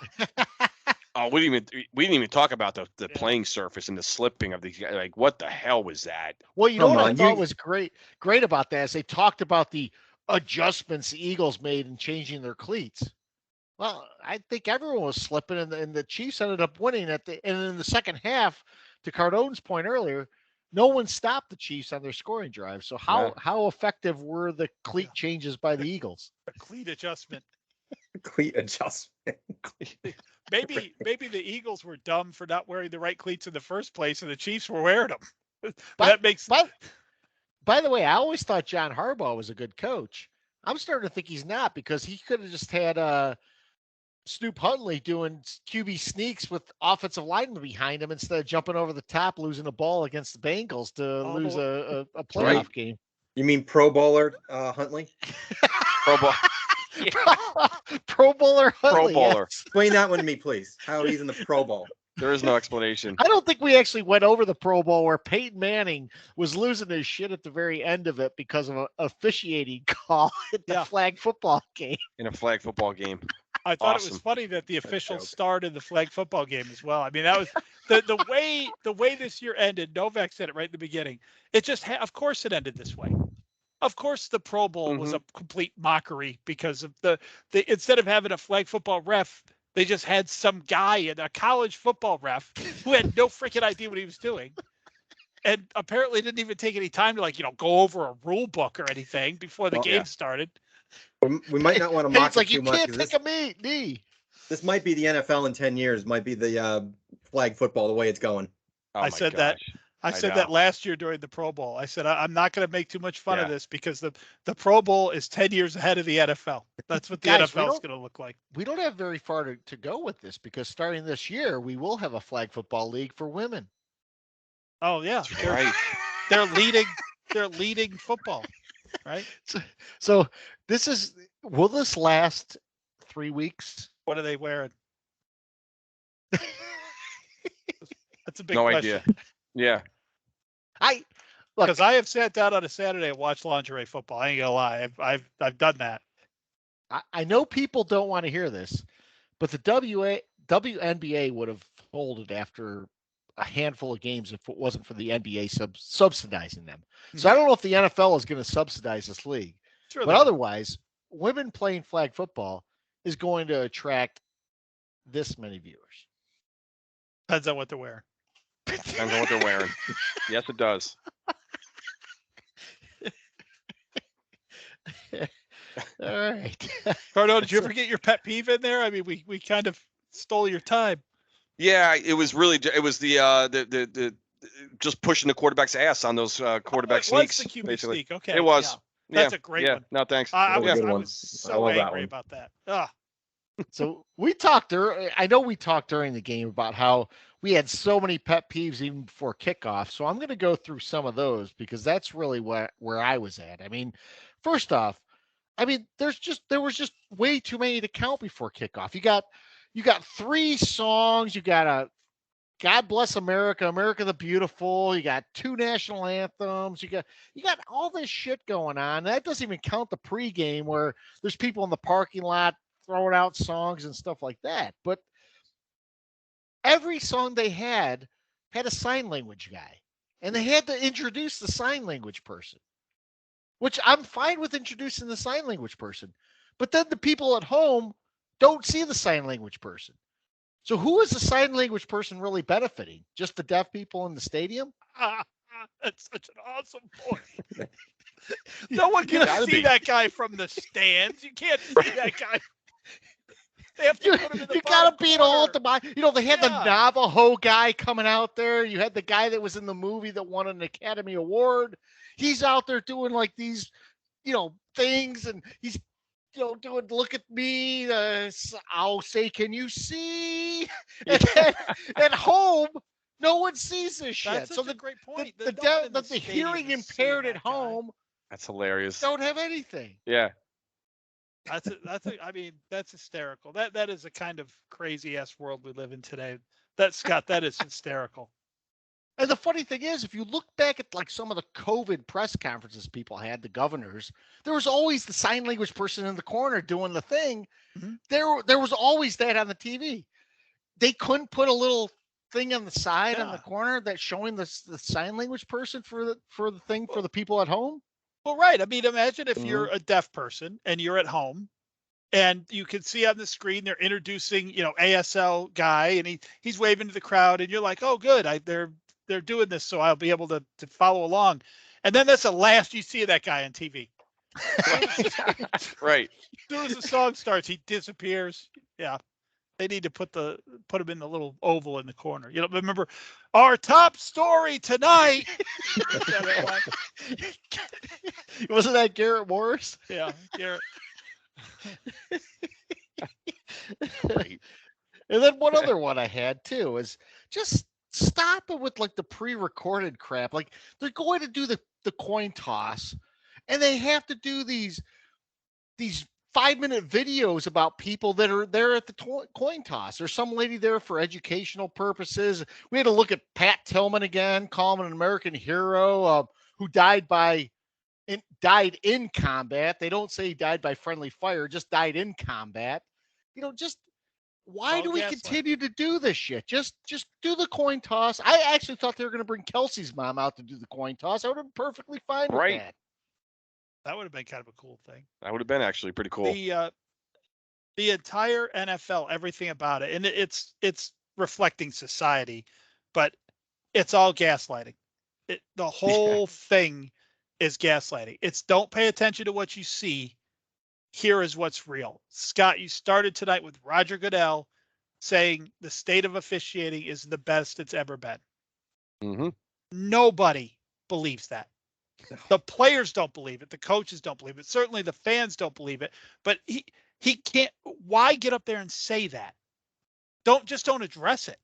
Oh, we didn't even talk about the playing surface and the slipping of these guys. Like, what the hell was that? Well, what I thought was great about that is they talked about the adjustments the Eagles made in changing their cleats. Well, I think everyone was slipping, and the Chiefs ended up winning and in the second half, to Cardone's point earlier, no one stopped the Chiefs on their scoring drive. So how effective were the cleat changes by the Eagles? A cleat adjustment. Cleat adjustment. Maybe the Eagles were dumb for not wearing the right cleats in the first place, and the Chiefs were wearing them. That makes. By the way, I always thought John Harbaugh was a good coach. I'm starting to think he's not, because he could have just had Snoop Huntley doing QB sneaks with offensive linemen behind him instead of jumping over the top, losing a ball against the Bengals to lose a playoff game. You mean Pro Bowler Huntley? Pro Bowl. Pro Bowler Huntley. Pro Bowler. Yes. Explain that one to me, please. How he's in the Pro Bowl. There is no explanation. I don't think we actually went over the Pro Bowl where Peyton Manning was losing his shit at the very end of it because of an officiating call at the flag football game. In a flag football game. I thought it was funny that the officials starred in the flag football game as well. I mean, that was the way this year ended. Novak said it right in the beginning. It just, of course, it ended this way. Of course, the Pro Bowl was a complete mockery because of the instead of having a flag football ref, they just had some guy in a college football ref who had no freaking idea what he was doing. And apparently didn't even take any time to go over a rule book or anything before the game started. We might not want to mock it too much. You can't take a knee. This might be the NFL in 10 years. Might be the flag football the way it's going. Oh, I said that last year during the Pro Bowl. I said I'm not going to make too much fun of this because the Pro Bowl is 10 years ahead of the NFL. That's what the NFL is going to look like. We don't have very far to go with this, because starting this year, we will have a flag football league for women. Oh yeah, that's right. They're leading football, right? So will this last 3 weeks? What are they wearing? That's a big no question. idea. Yeah. Because I have sat down on a Saturday and watched lingerie football. I ain't gonna lie, I've done that. I know people don't want to hear this, but the WNBA would have folded after a handful of games if it wasn't for the NBA subsidizing them. So I don't know if the NFL is going to subsidize this league, but otherwise, women playing flag football is going to attract this many viewers. Depends on what they're wearing. Depends on what they're wearing. Yes, it does. All right. Cardone, did you ever get your pet peeve in there? I mean, we kind of stole your time. Yeah, it was the just pushing the quarterback's ass on those quarterback sneaks. What's the QB basically. sneak? Okay, it was. Yeah. That's a great one. No, thanks. I was so angry about that. So we talked. I know we talked during the game about how we had so many pet peeves even before kickoff. So I'm going to go through some of those because that's really where I was at. I mean, first off, I mean, there was just way too many to count before kickoff. You got 3 songs. You got a God Bless America, America the Beautiful. You got 2 national anthems. You got all this shit going on. That doesn't even count the pregame where there's people in the parking lot throwing out songs and stuff like that. But every song they had a sign language guy, and they had to introduce the sign language person, which I'm fine with introducing the sign language person. But then the people at home don't see the sign language person. So who is the sign language person really benefiting? Just the deaf people in the stadium? That's such an awesome point. No one can see that guy from the stands. You can't see that guy. They have to put him in the you gotta beat all corner. the they had the Navajo guy coming out there. You had the guy that was in the movie that won an Academy Award. He's out there doing like these, things, and he's doing look at me. I'll say, can you see? And then at home, no one sees this shit. That's so a great point. The hearing impaired at home. That's hilarious. Don't have anything. Yeah. I mean, that's hysterical. That is a kind of crazy ass world we live in today. That is hysterical. And the funny thing is, if you look back at like some of the COVID press conferences people had, the governors, there was always the sign language person in the corner doing the thing. Mm-hmm. There was always that on the TV. They couldn't put a little thing on the side on the corner that's showing the sign language person for the thing for the people at home. Well, right. I mean, imagine if you're a deaf person and you're at home, and you can see on the screen they're introducing, ASL guy, and he's waving to the crowd, and you're like, oh, good, they're doing this, so I'll be able to follow along. And then that's the last you see of that guy on TV. Right. As soon as the song starts, he disappears. Yeah. They need to put him in the little oval in the corner. Remember our top story tonight. Wasn't that Garrett Morris? Yeah, Garrett. Right. And then one other one I had too is just stop it with like the pre-recorded crap. Like they're going to do the coin toss, and they have to do these 5-minute videos about people that are there at the coin toss. There's some lady there for educational purposes. We had to look at Pat Tillman again, call him an American hero who died in combat. They don't say he died by friendly fire, just died in combat. Why do we continue to do this shit? Just do the coin toss. I actually thought they were going to bring Kelsey's mom out to do the coin toss. I would have been perfectly fine with that. That would have been kind of a cool thing. That would have been actually pretty cool. The entire NFL, everything about it, and it's reflecting society, but it's all gaslighting. The whole thing is gaslighting. It's don't pay attention to what you see. Here is what's real. Scott, you started tonight with Roger Goodell saying the state of officiating is the best it's ever been. Mm-hmm. Nobody believes that. The players don't believe it. The coaches don't believe it. Certainly the fans don't believe it. But he can't. Why get up there and say that? Don't address it.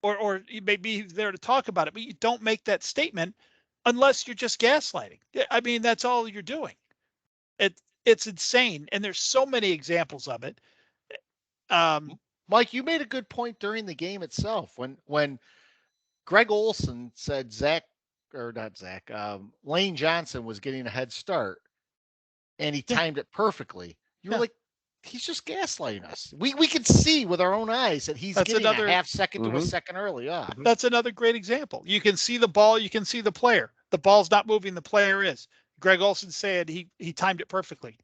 Or you may be there to talk about it, but you don't make that statement unless you're just gaslighting. I mean, that's all you're doing. It's insane. And there's so many examples of it. Mike, you made a good point during the game itself. When Greg Olson said Lane Johnson was getting a head start and he timed it perfectly. You were like, he's just gaslighting us. We can see with our own eyes that he's getting a half second to a second early off. That's another great example. You can see the ball. You can see the player. The ball's not moving. The player is. Greg Olson said he timed it perfectly.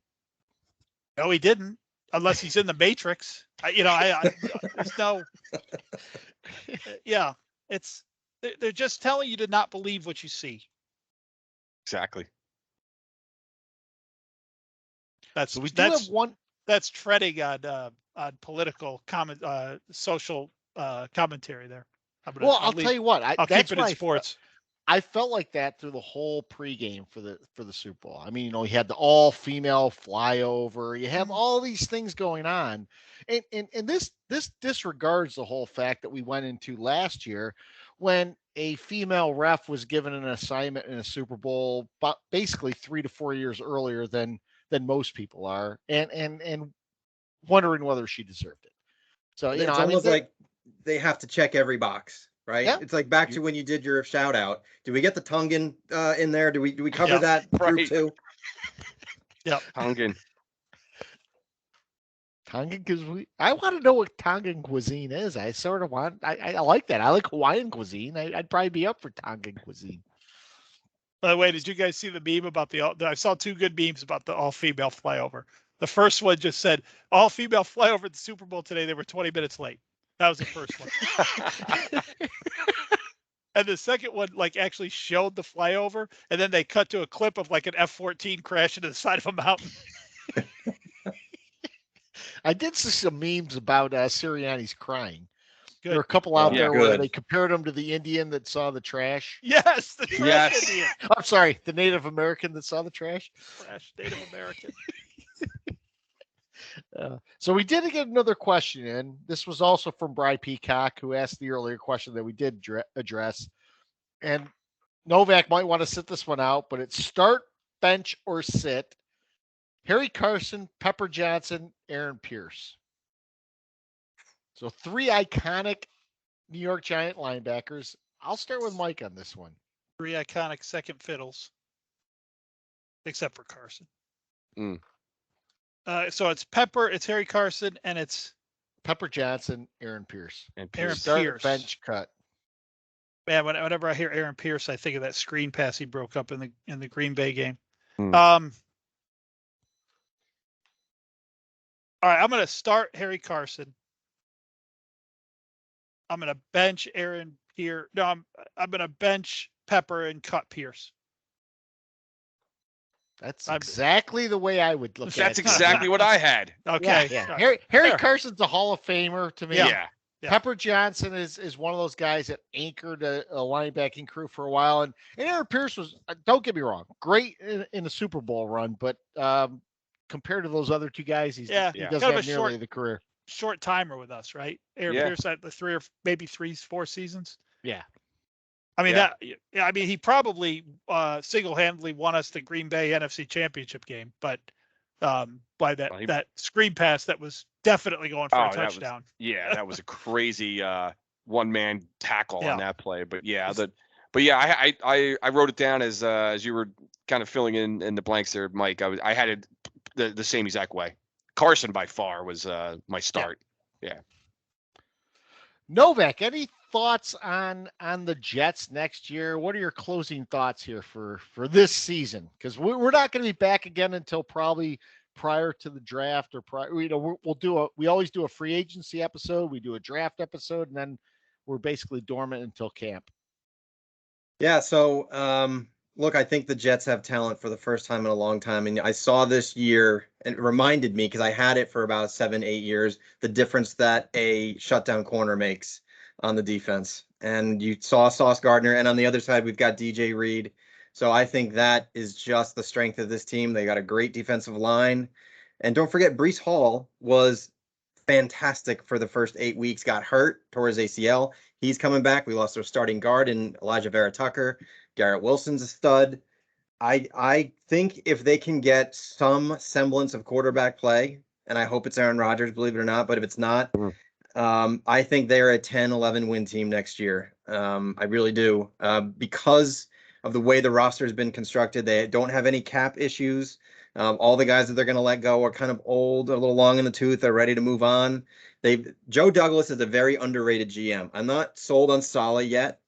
No, he didn't, unless he's in the Matrix. There's no. Yeah, they're just telling you to not believe what you see. Exactly. That's treading on political social commentary there. I'll tell you what. I'll keep it in sports. I felt like that through the whole pregame for the Super Bowl. I mean, you had the all-female flyover. You have all these things going on, and this disregards the whole fact that we went into last year when a female ref was given an assignment in a Super Bowl, basically 3 to 4 years earlier than than most people are, and wondering whether she deserved it. So it's almost like they have to check every box, right? Yeah. It's like back to when you did your shout out. Do we get the Tongan in there? Do we cover that group Right. too? Yep. Tongan. Tongan cuisine. I want to know what Tongan cuisine is. I sort of want. I like that. I like Hawaiian cuisine. I'd probably be up for Tongan cuisine. By the way, did you guys see the meme about I saw two good memes about the all-female flyover. The first one just said, all-female flyover at the Super Bowl today. They were 20 minutes late. That was the first one. And the second one, like, actually showed the flyover, and then they cut to a clip of like an F-14 crash into the side of a mountain. I did see some memes about Sirianni's crying. Good. There were a couple out there where good. they compared him to the Indian that saw the trash. Yes, the trash Yes. Indian. I'm sorry, the Native American that saw the trash. Trash Native American. So we did get another question in. This was also from Bry Peacock, who asked the earlier question that we did address. And Novak might want to sit this one out, but it's start, bench, or sit. Harry Carson, Pepper Johnson, Aaron Pierce. So 3 iconic New York Giant linebackers. I'll start with Mike on this one. 3 iconic second fiddles, except for Carson. So it's Pepper, it's Harry Carson, and it's Pepper Johnson, Aaron Pierce. And Aaron Pierce. Start, Pierce. bench, cut. Man, whenever I hear Aaron Pierce, I think of that screen pass he broke up in the Green Bay game. Hmm. All right, I'm going to start Harry Carson. I'm going to bench Aaron Pierce. No, I'm going to bench Pepper and cut Pierce. That's exactly the way I would look at it. That's exactly what I had. Okay. Yeah. All right. Harry Fair. Carson's a Hall of Famer to me. Yeah. Yeah. Pepper Johnson is one of those guys that anchored a linebacking crew for a while. And Aaron Pierce was, don't get me wrong, great in the Super Bowl run, but compared to those other two guys, he doesn't Kind of have a nearly the career. short timer with us, right? Aaron Yeah. Pierce had the 3 or maybe 4 seasons. Yeah. I mean Yeah. he probably single-handedly won us the Green Bay NFC Championship game, but by that screen pass that was definitely going for a touchdown. That was a crazy one-man tackle Yeah. on that play. But I wrote it down as you were kind of filling in the blanks there, Mike. I had it the same exact way. Carson by far was my start. Yeah. Novak, any thoughts on the Jets next year? What are your closing thoughts here for this season? Because we're not going to be back again until probably prior to the draft or we always do a free agency episode, we do a draft episode, and then we're basically dormant until camp. Yeah. So, look, I think the Jets have talent for the first time in a long time. And I saw this year, and it reminded me, because I had it for about 7-8 years, the difference that a shutdown corner makes on the defense. And you saw Sauce Gardner, and on the other side, we've got DJ Reed. So I think that is just the strength of this team. They got a great defensive line. And don't forget, Breece Hall was fantastic for the first 8 weeks, got hurt, tore his ACL. He's coming back. We lost our starting guard in Elijah Vera Tucker. Garrett Wilson's a stud. I think if they can get some semblance of quarterback play, and I hope it's Aaron Rodgers, believe it or not, but if it's not, I think they're a 10-11 win team next year. I really do. Because of the way the roster has been constructed, they don't have any cap issues. All the guys that they're going to let go are kind of old, a little long in the tooth. They're ready to move on. Joe Douglas is a very underrated GM. I'm not sold on Saleh yet,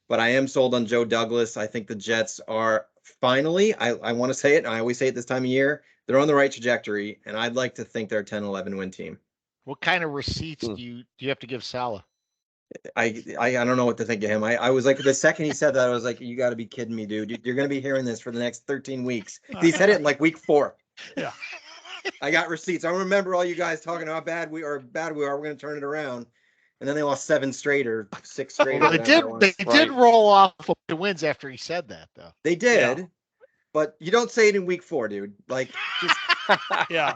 but I am sold on Joe Douglas. I think the Jets are finally, I want to say it, and I always say it this time of year, they're on the right trajectory, and I'd like to think they're a 10-11 win team. What kind of receipts do you have to give Saleh? I don't know what to think of him. I was like, the second he said that, I was like, you got to be kidding me, dude. You're going to be hearing this for the next 13 weeks. He said it in like week 4. Yeah. I got receipts. I remember all you guys talking about how bad we are. We're going to turn it around. And then they lost 7 straight or 6 straight. Well, they did roll off the wins after he said that, though. They did, but you don't say it in week 4, dude. Like, just Yeah.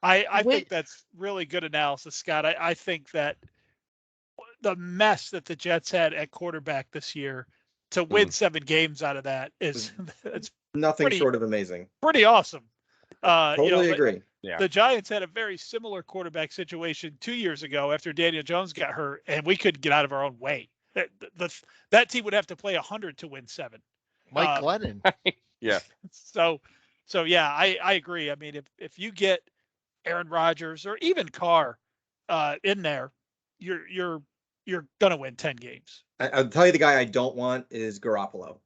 I think that's really good analysis, Scott. I think that the mess that the Jets had at quarterback this year, to win 7 games out of that is it's nothing pretty, short of amazing. pretty awesome. Totally agree. Yeah. The Giants had a very similar quarterback situation 2 years ago after Daniel Jones got hurt, and we couldn't get out of our own way. That team would have to play 100 to win 7. Mike Glennon. Yeah. So yeah, I agree. I mean, if you get Aaron Rodgers or even Carr in there, you're gonna win 10 games. I'll tell you, the guy I don't want is Garoppolo.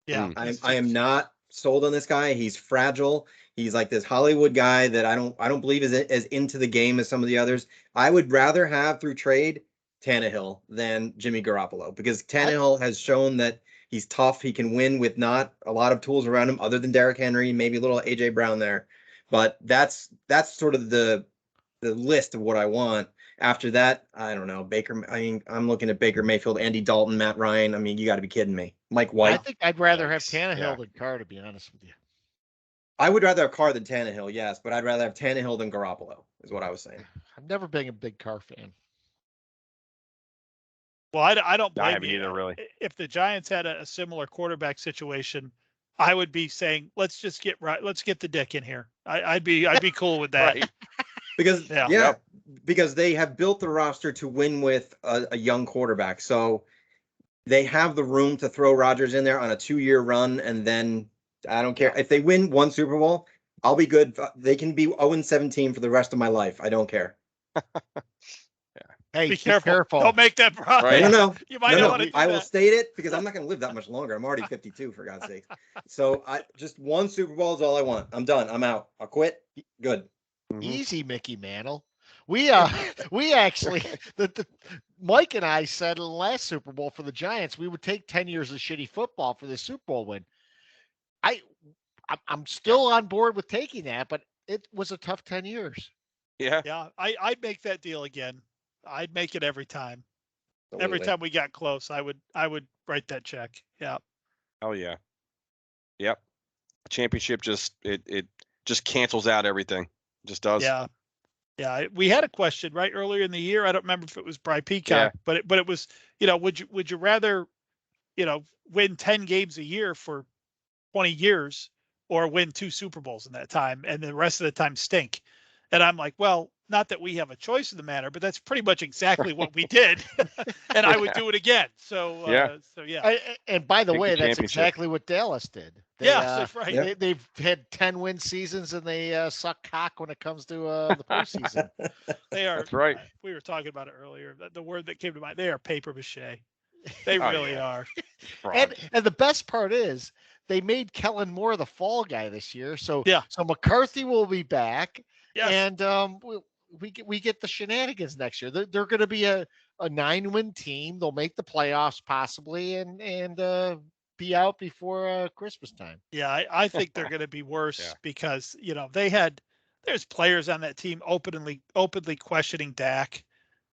Yeah, I am not sold on this guy. He's fragile. He's like this Hollywood guy that I don't believe is as into the game as some of the others. I would rather have through trade Tannehill than Jimmy Garoppolo, because Tannehill has shown that he's tough. He can win with not a lot of tools around him other than Derrick Henry, maybe a little AJ Brown there. But that's sort of the list of what I want. After that, I don't know. I'm looking at Baker Mayfield, Andy Dalton, Matt Ryan. I mean, you got to be kidding me. Mike White. I think I'd rather have Yikes. Tannehill than Carr, to be honest with you. I would rather have Carr than Tannehill, yes, but I'd rather have Tannehill than Garoppolo, is what I was saying. I've never been a big Carr fan. well, I don't blame I haven't you. either, really. If the Giants had a similar quarterback situation, I would be saying, let's get the Dick in here. I'd be cool with that. Right. Because Yeah. because they have built the roster to win with a young quarterback. So they have the room to throw Rodgers in there on a 2-year run, and then I don't care. If they win 1 Super Bowl, I'll be good. They can be 0-17 for the rest of my life. I don't care. Hey, Be careful. Don't make that promise. Right. No. You might not want to do I will that. state it because I'm not going to live that much longer. I'm already 52, for God's sake. So just 1 Super Bowl is all I want. I'm done. I'm out. I'll quit. Good. Mhm. Easy, Mickey Mantle. We actually the Mike and I said in the last Super Bowl for the Giants we would take 10 years of shitty football for the Super Bowl win. I'm still on board with taking that, but it was a tough 10 years. Yeah. Yeah, I'd make that deal again. I'd make it every time. Every Absolutely. time we got close, I would write that check. Yeah. Oh yeah. Yep. Championship just just cancels out everything. Just does. Yeah. Yeah. We had a question right earlier in the year. I don't remember if it was Bry Peacock, but it was, would you rather, win 10 games a year for 20 years or win 2 Super Bowls in that time and the rest of the time stink? And I'm like, well, not that we have a choice in the matter, but that's pretty much exactly what we did. And I would do it again. So yeah. And by the Take way, the that's championship. exactly what Dallas did. That's right. They've had 10 win seasons and they suck cock when it comes to the postseason. They are. That's right. We were talking about it earlier. The word that came to mind, they are paper mache. They Oh, really yeah. are. And the best part is they made Kellen Moore the fall guy this year. So Yeah. so McCarthy will be back. Yes. And we get the shenanigans next year. They're going to be a 9-win team. They'll make the playoffs possibly and be out before Christmas time. Yeah, I think they're going to be worse Yeah. because there's players on that team openly questioning Dak.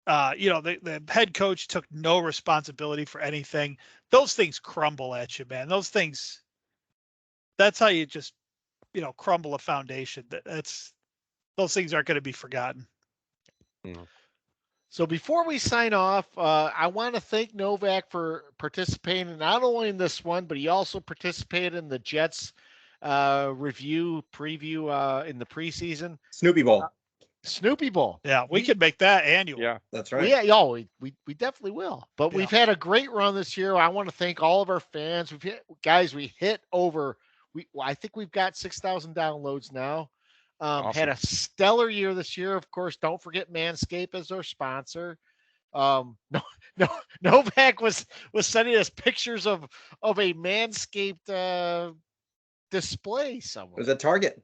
The head coach took no responsibility for anything. Those things crumble at you, man. Those things. That's how you just crumble a foundation. Those things aren't going to be forgotten. So before we sign off, I want to thank Novak for participating not only in this one, but he also participated in the Jets preview in the preseason. Snoopy Bowl. Snoopy Bowl. Yeah, we could make that annual. Yeah. That's right. We definitely will. But Yeah. we've had a great run this year. I want to thank all of our fans. We hit over. I think we've got 6,000 downloads now. Awesome. Had a stellar year this year. Of course, don't forget Manscaped as our sponsor. Novak was sending us pictures of a Manscaped display somewhere. It was at Target.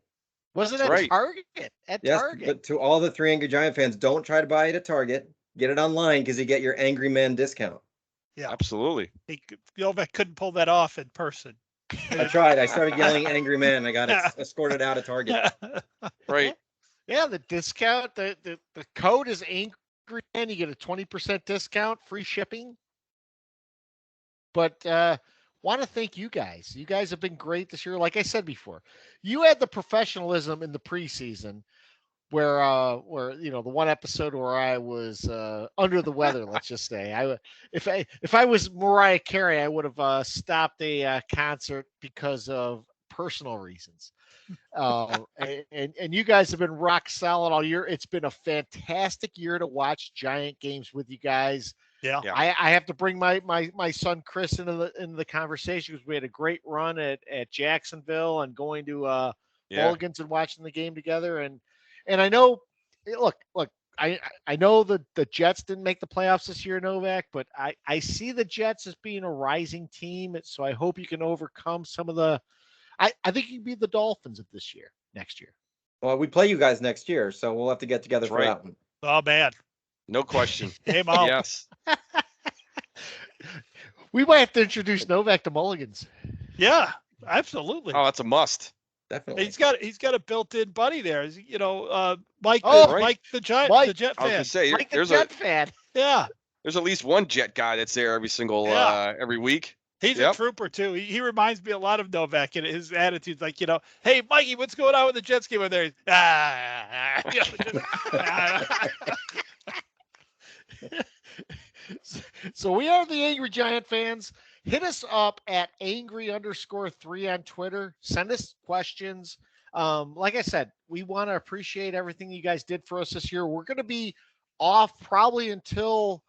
Was it That's at right. Target? At Yes, Target. but to all the 3 Angry Giant fans, don't try to buy it at Target. Get it online because you get your Angry Man discount. Yeah. Absolutely. Novak couldn't pull that off in person. I tried. I started yelling Angry Man. I got escorted out of Target. Right. Yeah, the discount, the code is Angry Man. You get a 20% discount, free shipping. But want to thank you guys. You guys have been great this year. Like I said before, you had the professionalism in the preseason where the one episode where I was under the weather, let's just say. If I was Mariah Carey, I would have stopped a concert because of personal reasons. And you guys have been rock solid all year. It's been a fantastic year to watch Giant games with you guys. Yeah. Yeah. I have to bring my son Chris into the conversation because we had a great run at Jacksonville and going to Mulligan's and watching the game together. And I know, look, I know the Jets didn't make the playoffs this year, Novak, but I see the Jets as being a rising team. So I hope you can overcome some of the. I think you can be the Dolphins of next year. Well, we play you guys next year, so we'll have to get together That's for right. that one. Oh man. No question. Hey, Mom. Yes. We might have to introduce Novak to Mulligan's. Yeah, absolutely. Oh, that's a must. Definitely. He's got a built-in buddy there. You know, Mike. Oh, right. Mike the Jet Mike. the Jet I was fan. gonna say Like the there's Jet fan. Yeah, at least one Jet guy that's there every single Yeah. every week. he's Yep. a trooper too. He reminds me a lot of Novak, and his attitude's like, you know, hey Mikey, what's going on with the Jets game over there? You know, So we are the Angry Giant fans. Hit us up at angry_3 on Twitter. Send us questions. Like I said, we want to appreciate everything you guys did for us this year. We're going to be off probably until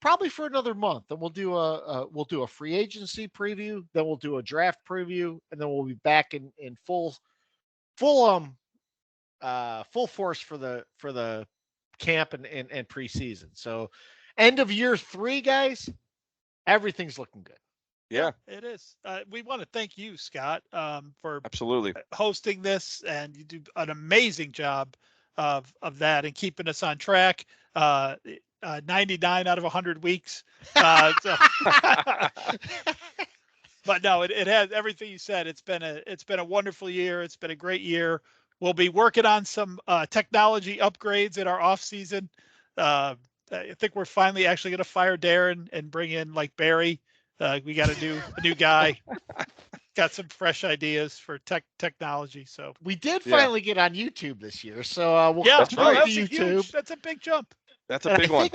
probably for another month, and we'll do a free agency preview, then we'll do a draft preview, and then we'll be back in full force for the camp and preseason. So end of year 3, guys, everything's looking good. Yeah, it is. We want to thank you, Scott, for absolutely. hosting this, and you do an amazing job of that and keeping us on track. 99 out of 100 weeks. But no, it has everything you said. It's been a wonderful year. It's been a great year. We'll be working on some technology upgrades in our off season. I think we're finally actually going to fire Darren and bring in like Barry. We got a new guy. Got some fresh ideas for technology. So we did finally get on YouTube this year. So we'll that's right. That's YouTube. that's a big jump. That's a big one.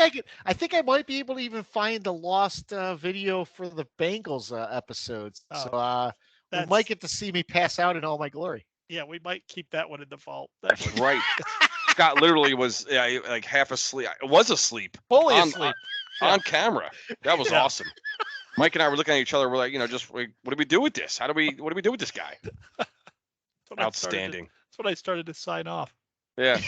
I think I might be able to even find the lost video for the Bengals episodes. So we might get to see me pass out in all my glory. Yeah, we might keep that one in the vault. That's right. Scott literally was like half asleep. I was asleep. Fully on, asleep. on camera. That was Yeah. awesome. Mike and I were looking at each other. We're like, what do we do with this? What do we do with this guy? Outstanding. That's when I started to sign off. Yeah.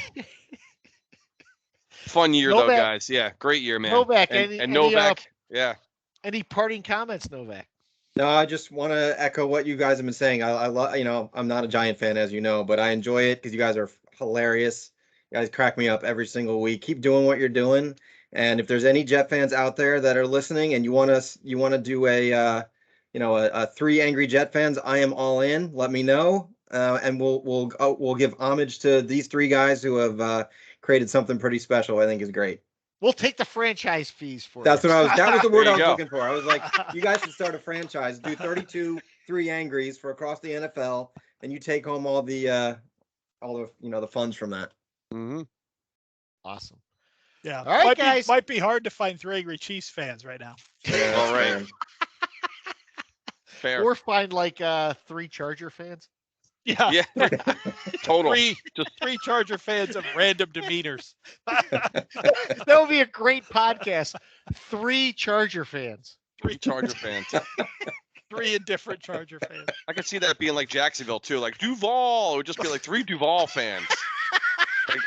Fun year Novak, though, guys. Yeah, great year, man. Novak, and Novak. Yeah. Any parting comments, Novak? No, I just want to echo what you guys have been saying. I love, I'm not a Giant fan, as you know, but I enjoy it because you guys are hilarious. You guys crack me up every single week. Keep doing what you're doing. And if there's any Jet fans out there that are listening and you want to do a 3 Angry Jet fans, I am all in. Let me know, and we'll give homage to these 3 guys who have created something pretty special. I think is great. We'll take the franchise fees for That was the word I was go. looking for. I was like, you guys should start a franchise, do 32 3 Angries for across the NFL, and you take home all the the funds from that. Mm-hmm. Awesome. Yeah. All right, guys. Might be hard to find 3 Angry Chiefs fans right now. Yeah, All right. man. Fair. Or find like 3 Charger fans. Yeah. Yeah. Total. 3 Charger fans of random demeanors. That would be a great podcast. 3 Charger fans. 3 Charger fans. 3 indifferent Charger fans. I could see that being like Jacksonville too. Like Duval, it would just be like 3 Duval fans. Like,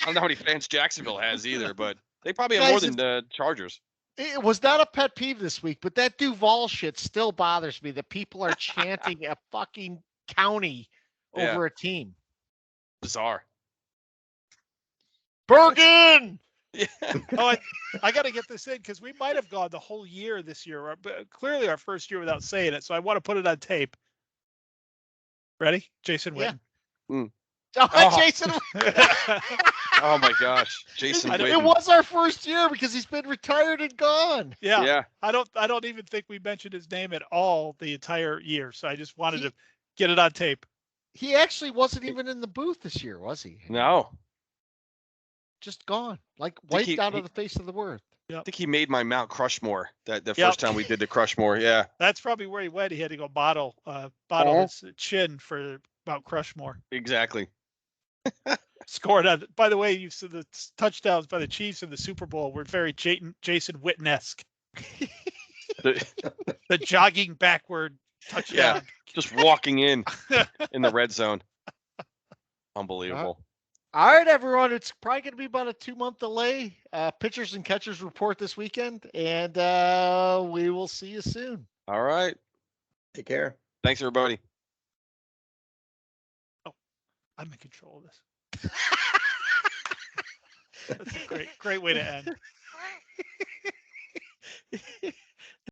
I don't know how many fans Jacksonville has either, but they probably have more Guys, than the Chargers. It was not a pet peeve this week, but that Duval shit still bothers me that people are chanting a fucking county Yeah. over a team. Bizarre. Bergen! Yeah. Oh, I got to get this in because we might have gone the whole year this year, but clearly our first year without saying it. So I want to put it on tape. Ready? Jason Witten. Oh, Jason. Oh my gosh, Jason. It Witten. was our first year because he's been retired and gone. Yeah. Yeah. I don't even think we mentioned his name at all the entire year. So I just wanted to get it on tape. He actually wasn't even in the booth this year, was he? No. Just gone, like think wiped out of the face of the earth. I think he made my Mount Crushmore the Yep. first time we did the Crushmore. Yeah. That's probably where he went. He had to go bottle Oh. his chin for Mount Crushmore. Exactly. Scored on. By the way, you said the touchdowns by the Chiefs in the Super Bowl were very Jason Witten-esque. The jogging backward touchdown. Just walking in the red zone. Unbelievable. All right, everyone. It's probably going to be about a 2-month delay. Pitchers and catchers report this weekend, and we will see you soon. All right. Take care. Thanks, everybody. Oh, I'm in control of this. That's a great way to end.